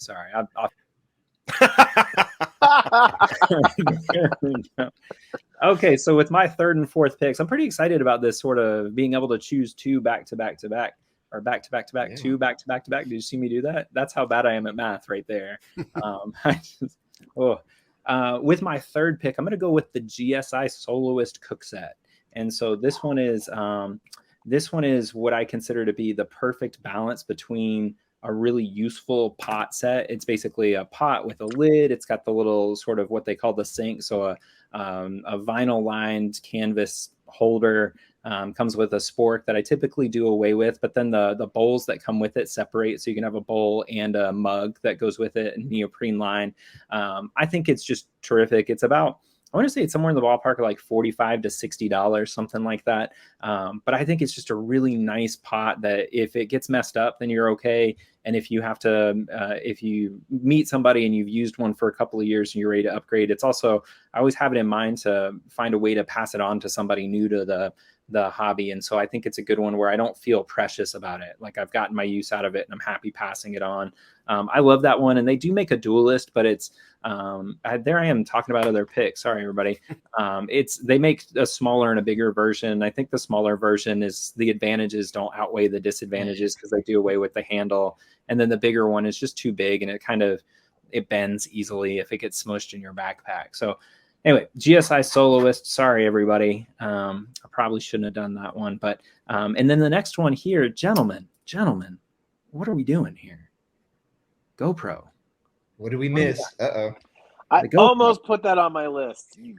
Okay, so with my third and fourth picks, I'm pretty excited about this sort of being able to choose 2 back to back to back. Or back to back to back, yeah. 2 back to back to back. Did you see me do that? That's how bad I am at math right there. With my third pick, I'm going to go with the GSI Soloist Cook Set. And so this one is what I consider to be the perfect balance between a really useful pot set. It's basically a pot with a lid. It's got the little sort of what they call the sink. So a vinyl lined canvas holder. Comes with a spork that I typically do away with, but then the bowls that come with it separate, so you can have a bowl and a mug that goes with it, and neoprene line. I think it's just terrific. It's about, I want to say it's somewhere in the ballpark of like $45 to $60, something like that. But I think it's just a really nice pot that if it gets messed up, then you're okay. And if you have to, if you meet somebody and you've used one for a couple of years and you're ready to upgrade, it's also, I always have it in mind to find a way to pass it on to somebody new to the hobby. And so I think it's a good one where I don't feel precious about it. Like I've gotten my use out of it and I'm happy passing it on. I love that one. And they do make a duelist, but it's, there I am talking about other picks. Sorry, everybody. They make a smaller and a bigger version. I think the smaller version is the advantages don't outweigh the disadvantages because they do away with the handle. And then the bigger one is just too big and it bends easily if it gets smushed in your backpack. So anyway, GSI Soloist. Sorry, everybody. I probably shouldn't have done that one. But and then the next one here, gentlemen, what are we doing here? GoPro. What did we miss? Uh-oh. I almost put that on my list. You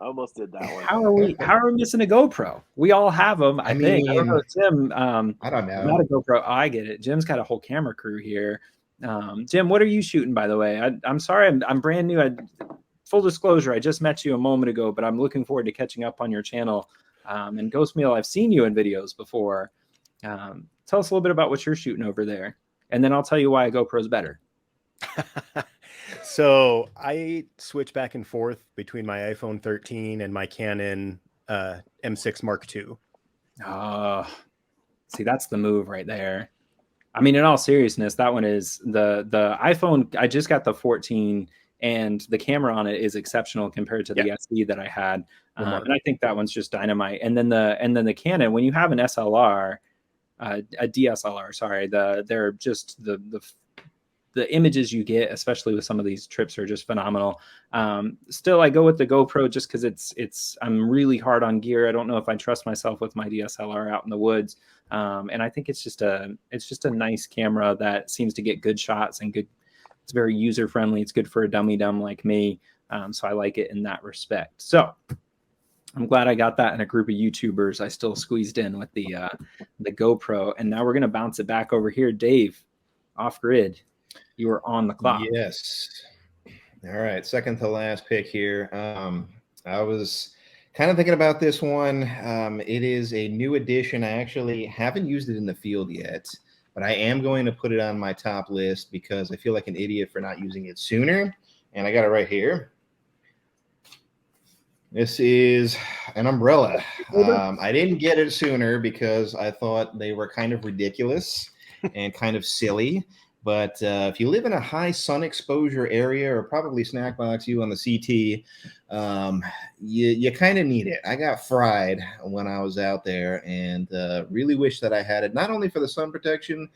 almost did that one. How are we missing a GoPro? We all have them, I think. I don't know, Tim. I don't know. Not a GoPro. Oh, I get it. Jim's got a whole camera crew here. Jim, what are you shooting, by the way? I'm sorry. I'm brand new. Full disclosure, I just met you a moment ago, but I'm looking forward to catching up on your channel. And Ghost Meal, I've seen you in videos before. Tell us a little bit about what you're shooting over there, and then I'll tell you why a GoPro is better. So I switch back and forth between my iPhone 13 and my Canon M6 Mark II. See, that's the move right there. I mean, in all seriousness, that one is the iPhone. I just got the 14. And the camera on it is exceptional compared to the SD that I had, and I think that one's just dynamite. And then the Canon, when you have an SLR, a DSLR, sorry, they're just the the images you get, especially with some of these trips, are just phenomenal. Still, I go with the GoPro just because I'm really hard on gear. I don't know if I trust myself with my DSLR out in the woods. And I think it's just a nice camera that seems to get good shots and good. It's very user friendly. It's good for a dummy dumb like me. So I like it in that respect. So I'm glad I got that in a group of YouTubers. I still squeezed in with the GoPro, and now we're gonna bounce it back over here, Dave, off grid. You are on the clock. Yes. All right, second to last pick here. I was kind of thinking about this one. It is a new addition. I actually haven't used it in the field yet, but I am going to put it on my top list because I feel like an idiot for not using it sooner. And I got it right here. This is an umbrella. I didn't get it sooner because I thought they were kind of ridiculous and kind of silly. But if you live in a high sun exposure area, or probably snack box you on the CT, you kind of need it. I got fried when I was out there, and really wish that I had it, not only for the sun protection,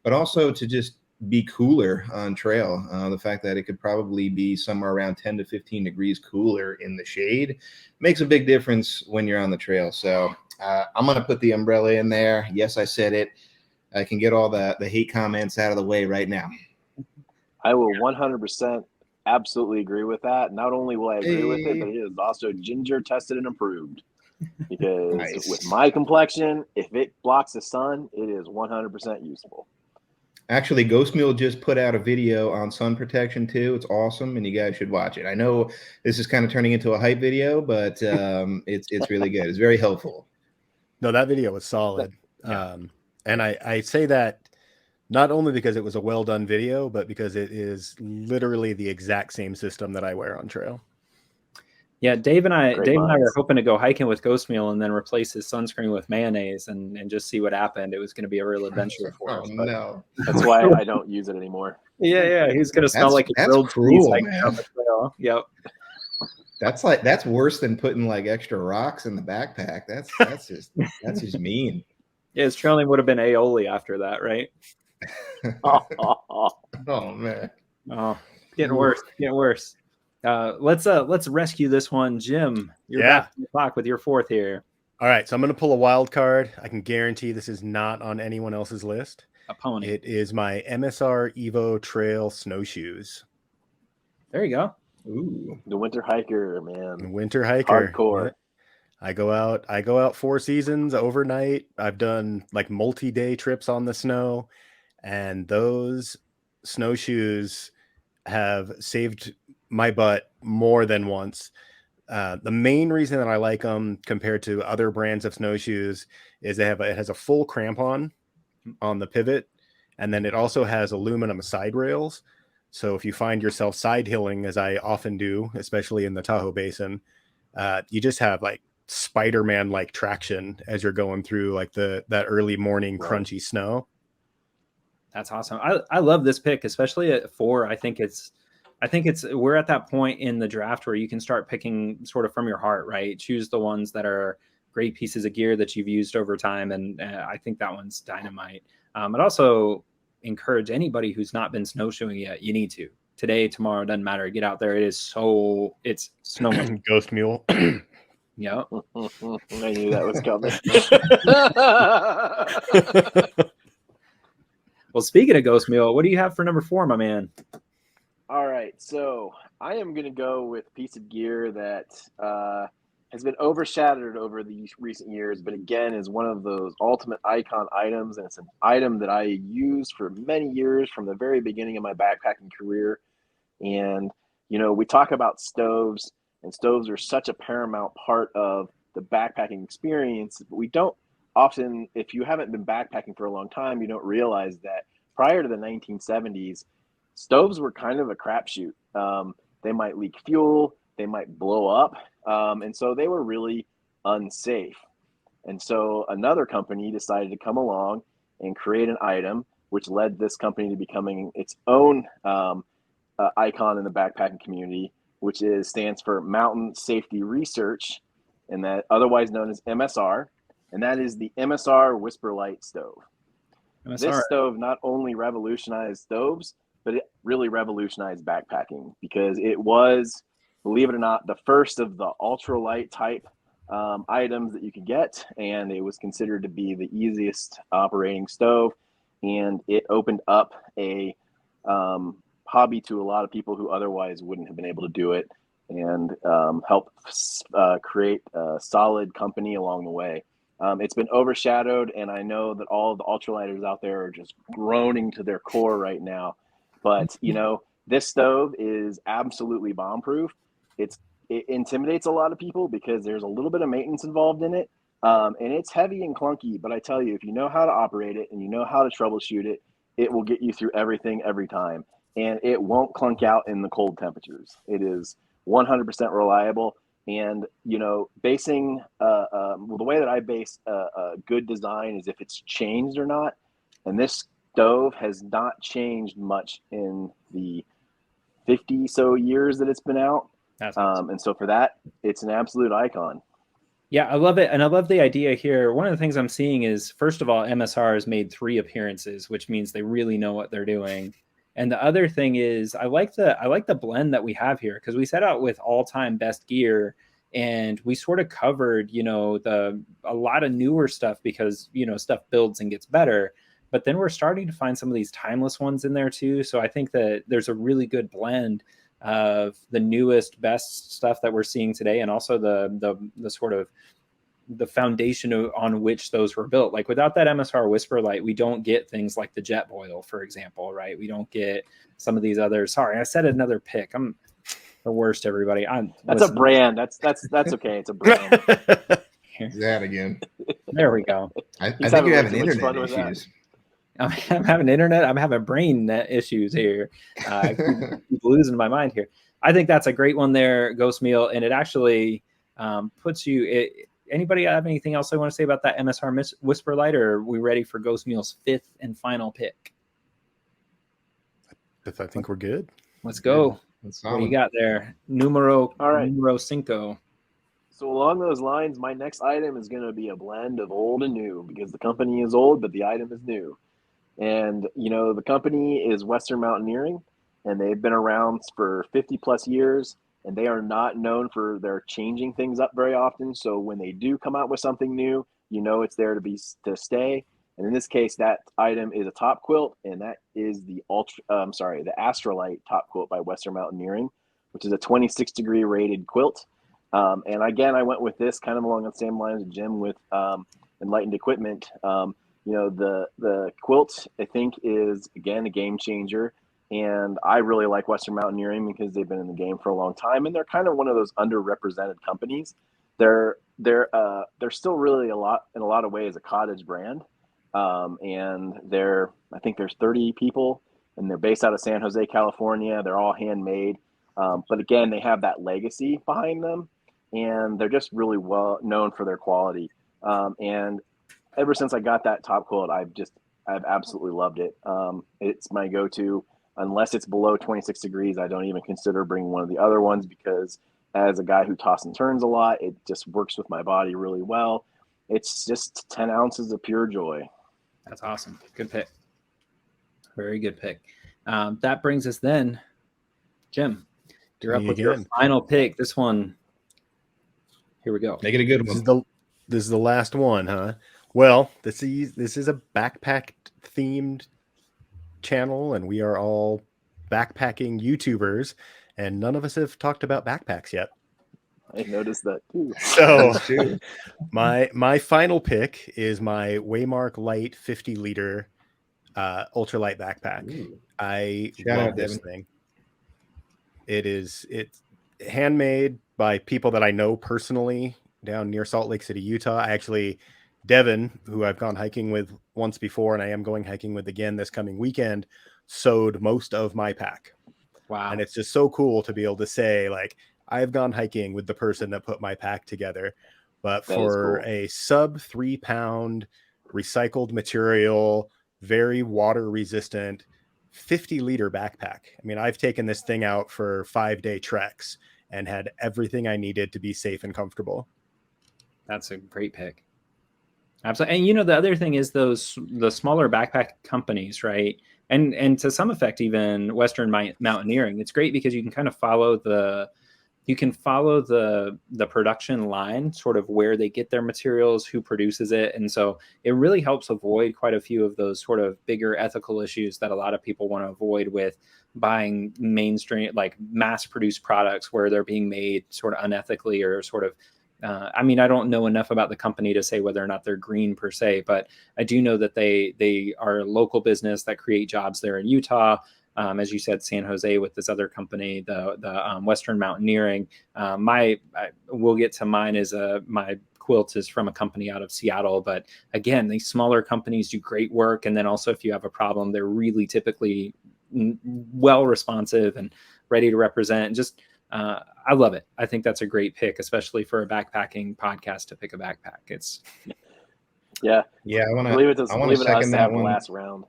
but also to just be cooler on trail. The fact that it could probably be somewhere around 10 to 15 degrees cooler in the shade makes a big difference when you're on the trail. So I'm going to put the umbrella in there. Yes, I said it. I can get all the hate comments out of the way right now. I will 100% absolutely agree with that. Not only will I agree with it, but it is also ginger tested and approved. Because Nice. with my complexion, if it blocks the sun, it is 100% useful. Actually, Ghost Mule just put out a video on sun protection too. It's awesome, and you guys should watch it. I know this is kind of turning into a hype video, but it's really good. It's very helpful. No, that video was solid. Yeah. And I say that not only because it was a well done video, but because it is literally the exact same system that I wear on trail. Yeah, Dave and I Great were minds. hoping to go hiking with Ghost Meal and then replace his sunscreen with mayonnaise and just see what happened. It was going to be a real adventure for us. But No. That's why I don't use it anymore. yeah, he's going to smell like a That's grilled cruel, cheese hiking man. down the trail. Yep. That's worse than putting like extra rocks in the backpack. That's just mean. Yeah, his trail name would have been aioli after that, right? Oh man. Oh, getting worse. Let's rescue this one, Jim. You're back on the clock with your fourth here. All right, so I'm going to pull a wild card. I can guarantee this is not on anyone else's list. A pony. It is my MSR Evo Trail snowshoes. There you go. Ooh. The winter hiker, man. Winter hiker. Hardcore. Yeah. I go out 4 seasons overnight. I've done like multi-day trips on the snow, and those snowshoes have saved my butt more than once. The main reason that I like them compared to other brands of snowshoes is it has a full crampon on the pivot, and then it also has aluminum side rails. So if you find yourself side hilling, as I often do, especially in the Tahoe Basin, you just have like Spider-Man like traction as you're going through like that early morning crunchy snow. That's awesome. I love this pick, especially at 4. I think we're at that point in the draft where you can start picking sort of from your heart, right? Choose the ones that are great pieces of gear that you've used over time. And I think that one's dynamite. I'd also encourage anybody who's not been snowshoeing yet. You need to. Today, tomorrow, doesn't matter. Get out there. It's snow. Ghost Mule. Yep. I knew that was coming. Well, speaking of Ghost Mule, what do you have for number 4, my man? All right, so I am going to go with a piece of gear that has been overshadowed over the recent years, but again is one of those ultimate icon items, and it's an item that I used for many years from the very beginning of my backpacking career. And, you know, we talk about stoves, and stoves are such a paramount part of the backpacking experience, but we don't often, if you haven't been backpacking for a long time, you don't realize that prior to the 1970s, stoves were kind of a crapshoot. They might leak fuel, they might blow up, and so they were really unsafe. And so another company decided to come along and create an item, which led this company to becoming its own icon in the backpacking community, which stands for Mountain Safety Research, and that otherwise known as MSR, and that is the MSR Whisper Light stove. MSR. This stove not only revolutionized stoves, but it really revolutionized backpacking because it was, believe it or not, the first of the ultralight type items that you could get, and it was considered to be the easiest operating stove, and it opened up a hobby to a lot of people who otherwise wouldn't have been able to do it, and help create a solid company along the way. It's been overshadowed, and I know that all of the ultralighters out there are just groaning to their core right now. But this stove is absolutely bomb-proof. It intimidates a lot of people because there's a little bit of maintenance involved in it, and it's heavy and clunky. But I tell you, if you know how to operate it and you know how to troubleshoot it, it will get you through everything every time, and it won't clunk out in the cold temperatures. It is 100% reliable. And basing well, the way that I base a good design is if it's changed or not. And this stove has not changed much in the 50 so years that it's been out. That's awesome. And so for that, it's an absolute icon. Yeah, I love it. And I love the idea here. One of the things I'm seeing is, first of all, MSR has made 3 appearances, which means they really know what they're doing. And the other thing is, I like the blend that we have here, because we set out with all-time best gear, and we sort of covered, a lot of newer stuff because, stuff builds and gets better. But then we're starting to find some of these timeless ones in there too. So I think that there's a really good blend of the newest, best stuff that we're seeing today, and also the sort of the foundation on which those were built. Like, without that MSR Whisper Light, we don't get things like the Jet Boil, for example, right? We don't get some of these others. Sorry, I said another pick. I'm the worst, everybody. That's a brand. That's okay. It's a brand. That again. There we go. I think you're having internet issues. I'm having I'm having brain issues here. I keep losing my mind here. I think that's a great one there, Ghost Meal, and it actually puts you. Anybody have anything else they want to say about that MSR Whisper Light, or are we ready for Ghost Meal's 5th and final pick? I think we're good. Let's go. What do you got there? Numero cinco. So along those lines, my next item is going to be a blend of old and new, because the company is old, but the item is new. And, the company is Western Mountaineering, and they've been around for 50 plus years, and they are not known for their changing things up very often. So when they do come out with something new, it's there to stay. And in this case, that item is a top quilt, and that is the the Astrolite top quilt by Western Mountaineering, which is a 26-degree rated quilt. And again, I went with this kind of along the same lines as Jim with Enlightened Equipment. The quilt, I think, is, again, a game changer. And I really like Western Mountaineering because they've been in the game for a long time, and they're kind of one of those underrepresented companies. They're still really in a lot of ways a cottage brand. And I think there's 30 people, and they're based out of San Jose, California. They're all handmade. But again, they have that legacy behind them, and they're just really well known for their quality. And ever since I got that top quilt, I've absolutely loved it. It's my go-to. Unless it's below 26 degrees, I don't even consider bringing one of the other ones, because as a guy who tosses and turns a lot, it just works with my body really well. It's just 10 ounces of pure joy. That's awesome. Good pick. Very good pick. That brings us then, Jim, you're up with your final pick. This one, here we go. Make it a good one. This is the last one, huh? Well, this is a backpack themed channel, and we are all backpacking YouTubers, and none of us have talked about backpacks yet. I noticed that too. So my final pick is my Waymark Light 50 liter ultralight backpack. Ooh. I love this thing. It's handmade by people that I know personally down near Salt Lake City, Utah. Devin, who I've gone hiking with once before, and I am going hiking with again this coming weekend, sewed most of my pack. Wow. And it's just so cool to be able to say, like, I've gone hiking with the person that put my pack together. But that for a sub 3 pound recycled material, very water resistant 50 liter backpack. I mean, I've taken this thing out for 5-day treks and had everything I needed to be safe and comfortable. That's a great pick. Absolutely. And the other thing is the smaller backpack companies, right? and to some effect, even Western mountaineering. It's great because you can kind of follow the production line, sort of where they get their materials, who produces it. And so it really helps avoid quite a few of those sort of bigger ethical issues that a lot of people want to avoid with buying mainstream, like mass produced products where they're being made sort of unethically or sort of, I mean, I don't know enough about the company to say whether or not they're green per se, but I do know that they are a local business that create jobs there in Utah. As you said, San Jose with this other company, the Western Mountaineering. We'll get to mine is my quilt is from a company out of Seattle, but again, these smaller companies do great work. And then also, if you have a problem, they're really typically well responsive and ready to represent. Just I love it. I think that's a great pick, especially for a backpacking podcast to pick a backpack. It's yeah. I want Leave it to second us to that have the one. last round.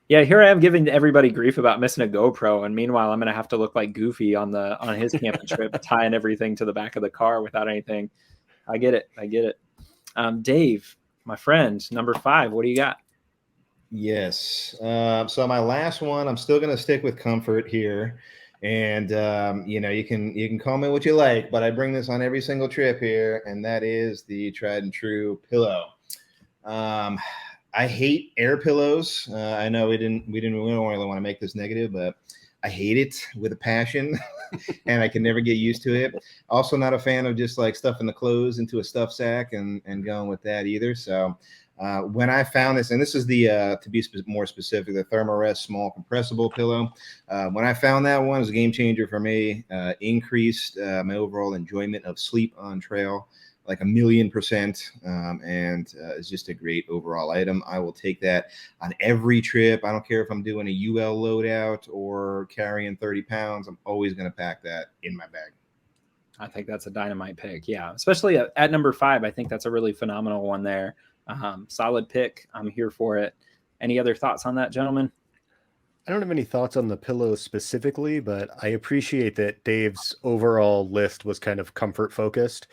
Yeah, here I am giving everybody grief about missing a GoPro, and meanwhile, I'm going to have to look like Goofy on his camping trip, tying everything to the back of the car without anything. I get it. Dave, my friend, number 5. What do you got? Yes. So my last one, I'm still going to stick with comfort here, and you can call me what you like, but I bring this on every single trip here, and that is the tried and true pillow. I hate air pillows. I know we don't really want to make this negative, but I hate it with a passion, and I can never get used to it. Also, not a fan of just like stuffing the clothes into a stuff sack and going with that either. So when I found this, and this is the to be more specific, the Thermarest small compressible pillow. When I found that one, it was a game changer for me. Increased my overall enjoyment of sleep on trail like 1,000,000%, and it's just a great overall item. I will take that on every trip. I don't care if I'm doing a UL loadout or carrying 30 pounds. I'm always going to pack that in my bag. I think that's a dynamite pick. Yeah, especially at number 5. I think that's a really phenomenal one there. Solid pick. I'm here for it. Any other thoughts on that, gentlemen? I don't have any thoughts on the pillow specifically, but I appreciate that Dave's overall list was kind of comfort focused.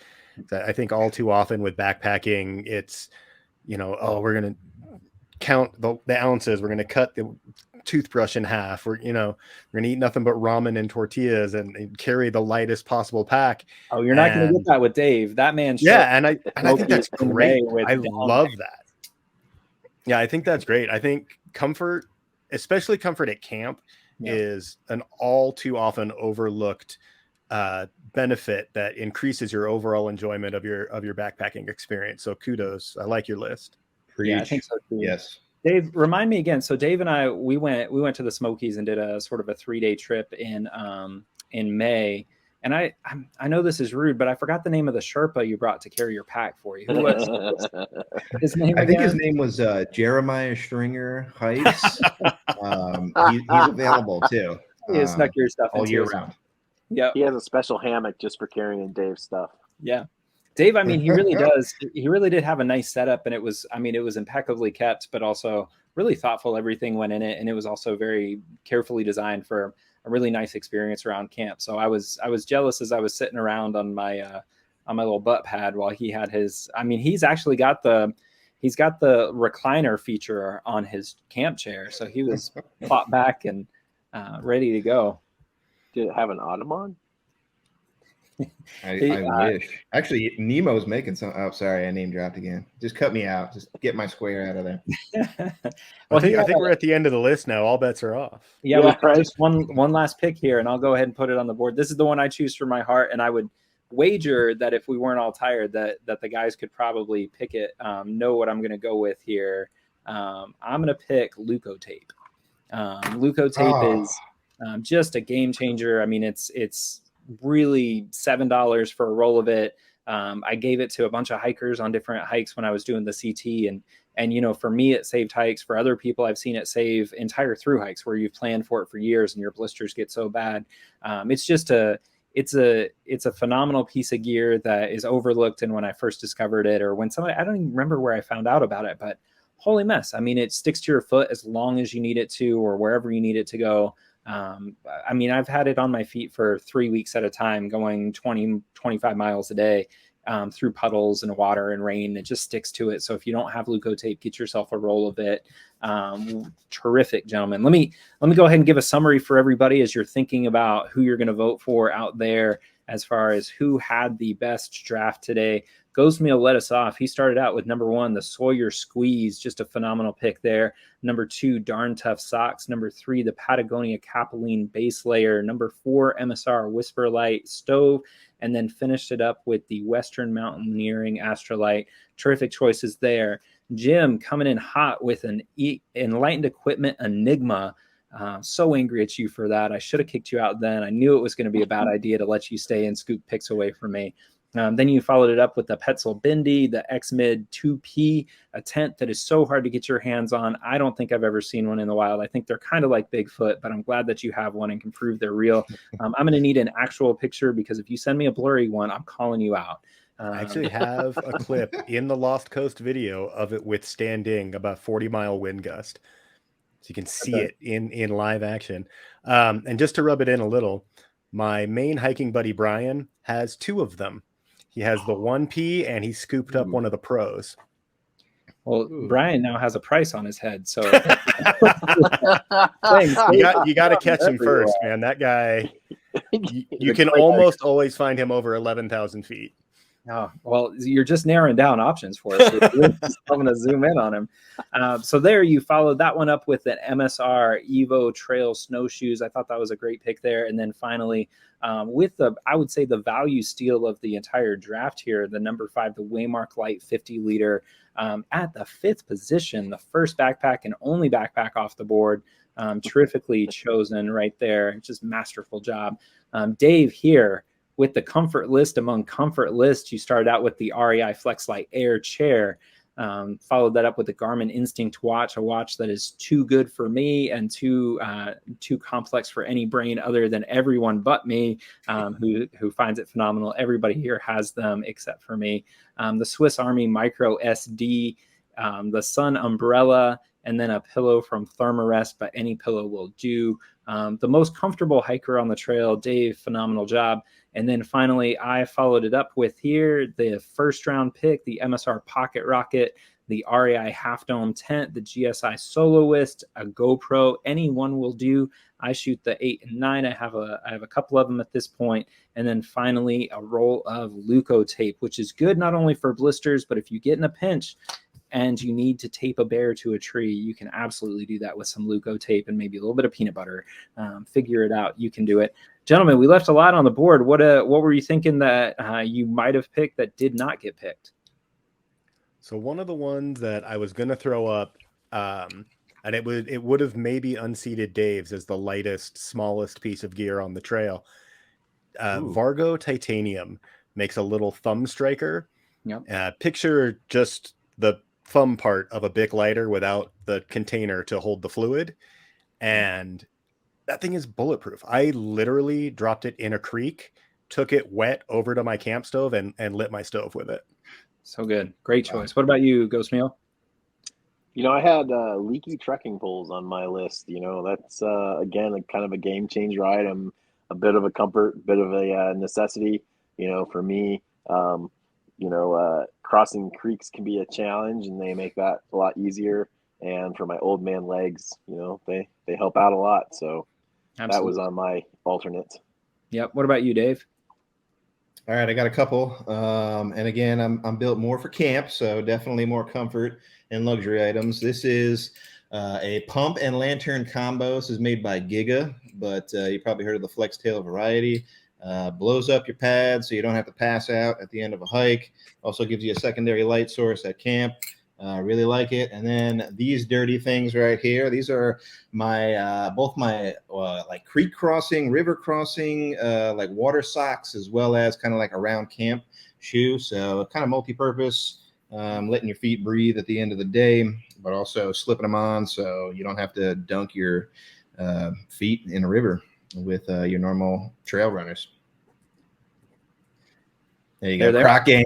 I think all too often with backpacking, it's, we're going to count the ounces. We're going to cut the toothbrush in half. We're going to eat nothing but ramen and tortillas and carry the lightest possible pack. Oh, you're not going to get that with Dave. That man. Yeah. And I think that's great. I love that. Yeah. I think that's great. I think comfort, especially comfort at camp, is an all too often overlooked benefit that increases your overall enjoyment of your backpacking experience. So kudos. I like your list. Yeah, I think so too. Yes. Dave, remind me again. So Dave and I, we went to the Smokies and did a sort of a 3-day trip in May. And I know this is rude, but I forgot the name of the Sherpa you brought to carry your pack for you. Who was his name? I think his name was Jeremiah Stringer Heiss. He's available too. He snuck your stuff all year round. Yeah, he has a special hammock just for carrying Dave's stuff. Yeah, Dave. I mean, he really does. He really did have a nice setup, and it was impeccably kept, but also really thoughtful. Everything went in it, and it was also very carefully designed for a really nice experience around camp. So I was jealous as I was sitting around on my little butt pad while he had his. I mean, he's got the recliner feature on his camp chair, so he was plopped back and ready to go. Did it have an ottoman? I wish. Actually, Nemo's making some. Oh, sorry, I name dropped again. Just cut me out. Just get my square out of there. Well, I think we're at the end of the list now. All bets are off. Yeah, right. Just one last pick here, and I'll go ahead and put it on the board. This is the one I choose for my heart, and I would wager that if we weren't all tired, that the guys could probably pick it. Know what I'm going to go with here. I'm going to pick Leukotape. Leukotape is just a game changer. I mean, it's really $7 for a roll of it. I gave it to a bunch of hikers on different hikes when I was doing the CT, and for me it saved hikes. For other people, I've seen it save entire through hikes where you've planned for it for years and your blisters get so bad. It's a phenomenal piece of gear that is overlooked. And when I first discovered it, or when somebody, I don't even remember where I found out about it, but holy mess. I mean, it sticks to your foot as long as you need it to, or wherever you need it to go. I mean, I've had it on my feet for 3 weeks at a time, going 20, 25 miles a day. through puddles and water and rain. It just sticks to it. So if you don't have Leukotape, get yourself a roll of it. Terrific, gentlemen. Let me go ahead and give a summary for everybody as you're thinking about who you're going to vote for out there as far as who had the best draft today. Ghostmeal let us off. He started out with number 1, the Sawyer Squeeze, just a phenomenal pick there. Number 2, Darn Tough Socks. Number 3, the Patagonia Capeline Base Layer. Number 4, MSR Whisper Light Stove. And then finished it up with the Western Mountaineering Astrolite. Terrific choices there. Jim coming in hot with an Enlightened Equipment Enigma. So angry at you for that. I should have kicked you out then. I knew it was going to be a bad idea to let you stay and scoop picks away from me. Then you followed it up with the Petzl Bindi, the X-Mid 2P, a tent that is so hard to get your hands on. I don't think I've ever seen one in the wild. I think they're kind of like Bigfoot, but I'm glad that you have one and can prove they're real. I'm going to need an actual picture because if you send me a blurry one, I'm calling you out. I actually have a clip in the Lost Coast video of it withstanding about 40-mile wind gust. So you can see it in live action. And just to rub it in a little, my main hiking buddy, Brian, has 2 of them. He has the 1P and he scooped up one of the pros. Well, Brian now has a price on his head. So you got to catch him first, man. That guy, you can almost always find him over 11,000 feet. Oh, well, you're just narrowing down options for us. I'm going to zoom in on him. So there you followed that one up with an MSR Evo Trail Snowshoes. I thought that was a great pick there. And then finally, with I would say the value steal of the entire draft here, the number 5, the Waymark Light 50 liter at the 5th position, the first backpack and only backpack off the board. Terrifically chosen right there. Just masterful job. Dave here. With the comfort list among comfort lists, you started out with the REI FlexLight Air chair, followed that up with the Garmin Instinct watch, a watch that is too good for me and too complex for any brain other than everyone but me, who finds it phenomenal. Everybody here has them except for me. The Swiss Army Micro SD, the Sun Umbrella, and then a pillow from Thermarest, but any pillow will do. The most comfortable hiker on the trail, Dave, phenomenal job. And then finally, I followed it up with here, the first round pick, the MSR Pocket Rocket, the REI Half Dome tent, the GSI Soloist, a GoPro, any one will do. I shoot the 8 and 9. I have a couple of them at this point. And then finally, a roll of Leukotape, which is good not only for blisters, but if you get in a pinch and you need to tape a bear to a tree, you can absolutely do that with some Leukotape and maybe a little bit of peanut butter. Figure it out. You can do it. Gentlemen, we left a lot on the board. What were you thinking that you might have picked that did not get picked? So one of the ones that I was going to throw up, and it would have maybe unseated Dave's as the lightest, smallest piece of gear on the trail. Vargo Titanium makes a little thumb striker. Yep. Picture just the thumb part of a Bic lighter without the container to hold the fluid. And that thing is bulletproof. I literally dropped it in a creek, took it wet over to my camp stove and lit my stove with it. So good. Great choice. What about you, Ghost Meal? I had leaky trekking poles on my list. That's, again, a kind of a game changer item, a bit of a comfort, bit of a necessity, for me. Crossing creeks can be a challenge, and they make that a lot easier. And for my old man legs, they help out a lot. So Absolutely. That was on my alternate. Yep. What about you, Dave? All right, I got a couple. And again, I'm built more for camp, so definitely more comfort and luxury items. This is a pump and lantern combo. This is made by Giga, but you probably heard of the Flex Tail variety. Blows up your pad so you don't have to pass out at the end of a hike. Also gives you a secondary light source at camp. Really like it. And then these dirty things right here. These are my both my like creek crossing, river crossing, like water socks, as well as kind of like around camp shoe. So kind of multi-purpose, letting your feet breathe at the end of the day, but also slipping them on so you don't have to dunk your feet in a river with your normal trail runners. There you go. Croc game.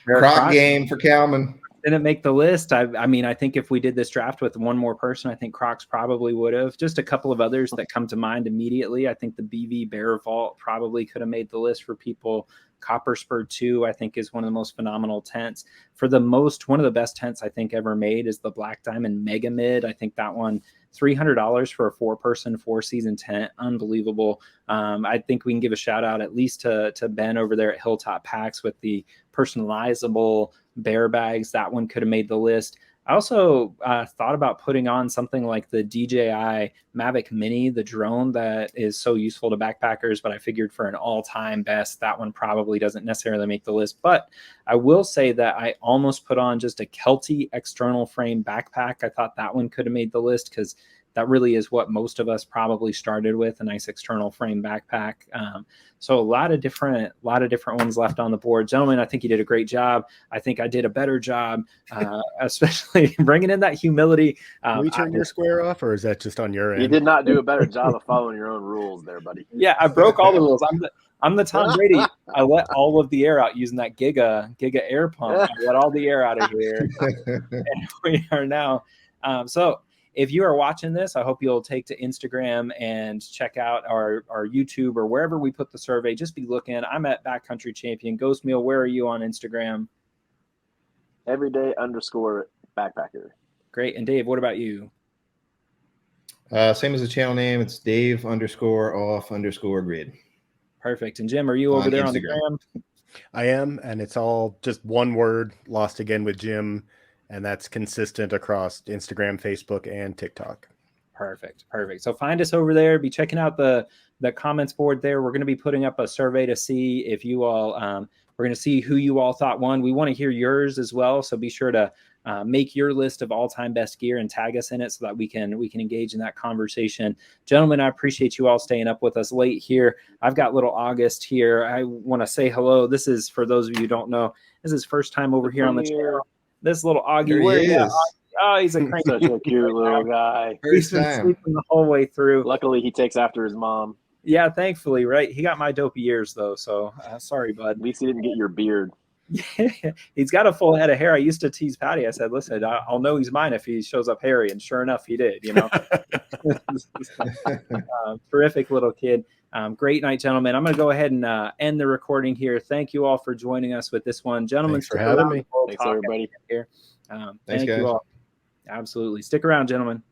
Croc game for Calman. Didn't make the list. I mean, I think if we did this draft with one more person, I think Crocs probably would have. Just a couple of others that come to mind immediately. I think the BV Bear Vault probably could have made the list for people. A Copper Spur 2, I think, is one of the most phenomenal tents. One of the best tents I think ever made is the Black Diamond Mega Mid. I think that one, $300 for a 4-person, 4-season tent. Unbelievable. I think we can give a shout out at least to Ben over there at Hilltop Packs with the personalizable bear bags. That one could have made the list. I also thought about putting on something like the DJI Mavic Mini, the drone that is so useful to backpackers, but I figured for an all-time best, that one probably doesn't necessarily make the list. But I will say that I almost put on just a Kelty external frame backpack. I thought that one could have made the list because that really is what most of us probably started with, a nice external frame backpack. So a lot of different ones left on the board. Gentlemen, I think you did a great job. I think I did a better job, especially bringing in that humility. Can we turn your square off, or is that just on your end? You did not do a better job of following your own rules there, buddy. Yeah, I broke all the rules. I'm the Tom Brady. I let all of the air out using that Giga air pump. I let all the air out of here. And we are now. So if you are watching this, I hope you'll take to Instagram and check out our YouTube or wherever we put the survey. Just be looking. I'm at Backcountry Champion. Ghost Meal, where are you on Instagram? Everyday_backpacker. Great. And Dave, what about you? Same as the channel name. It's Dave_off_grid. Perfect. And Jim, are you over there Instagram? On the gram? I am, and it's all just one word, Lost Again with Jim. And that's consistent across Instagram, Facebook, and TikTok. Perfect. So find us over there. Be checking out the comments board there. We're going to be putting up a survey to see if you all, we're going to see who you all thought won. We want to hear yours as well. So be sure to make your list of all-time best gear and tag us in it so that we can engage in that conversation. Gentlemen, I appreciate you all staying up with us late here. I've got little August here. I want to say hello. This is, for those of you who don't know, this is his first time over here on the channel. This little Augie, where he is. Oh, he's a cranky. Such a cute little guy. He's been sleeping the whole way through. Luckily, he takes after his mom. Yeah, thankfully, right? He got my dopey ears, though, so sorry, bud. At least he didn't get your beard. He's got a full head of hair. I used to tease Patty. I said, listen, I'll know he's mine if he shows up hairy, and sure enough, he did, Terrific little kid. Great night, gentlemen. I'm going to go ahead and end the recording here. Thank you all for joining us with this one. Gentlemen, thanks for having me. Thanks, everybody. Here. Thanks, thank guys. you all. Absolutely. Stick around, gentlemen.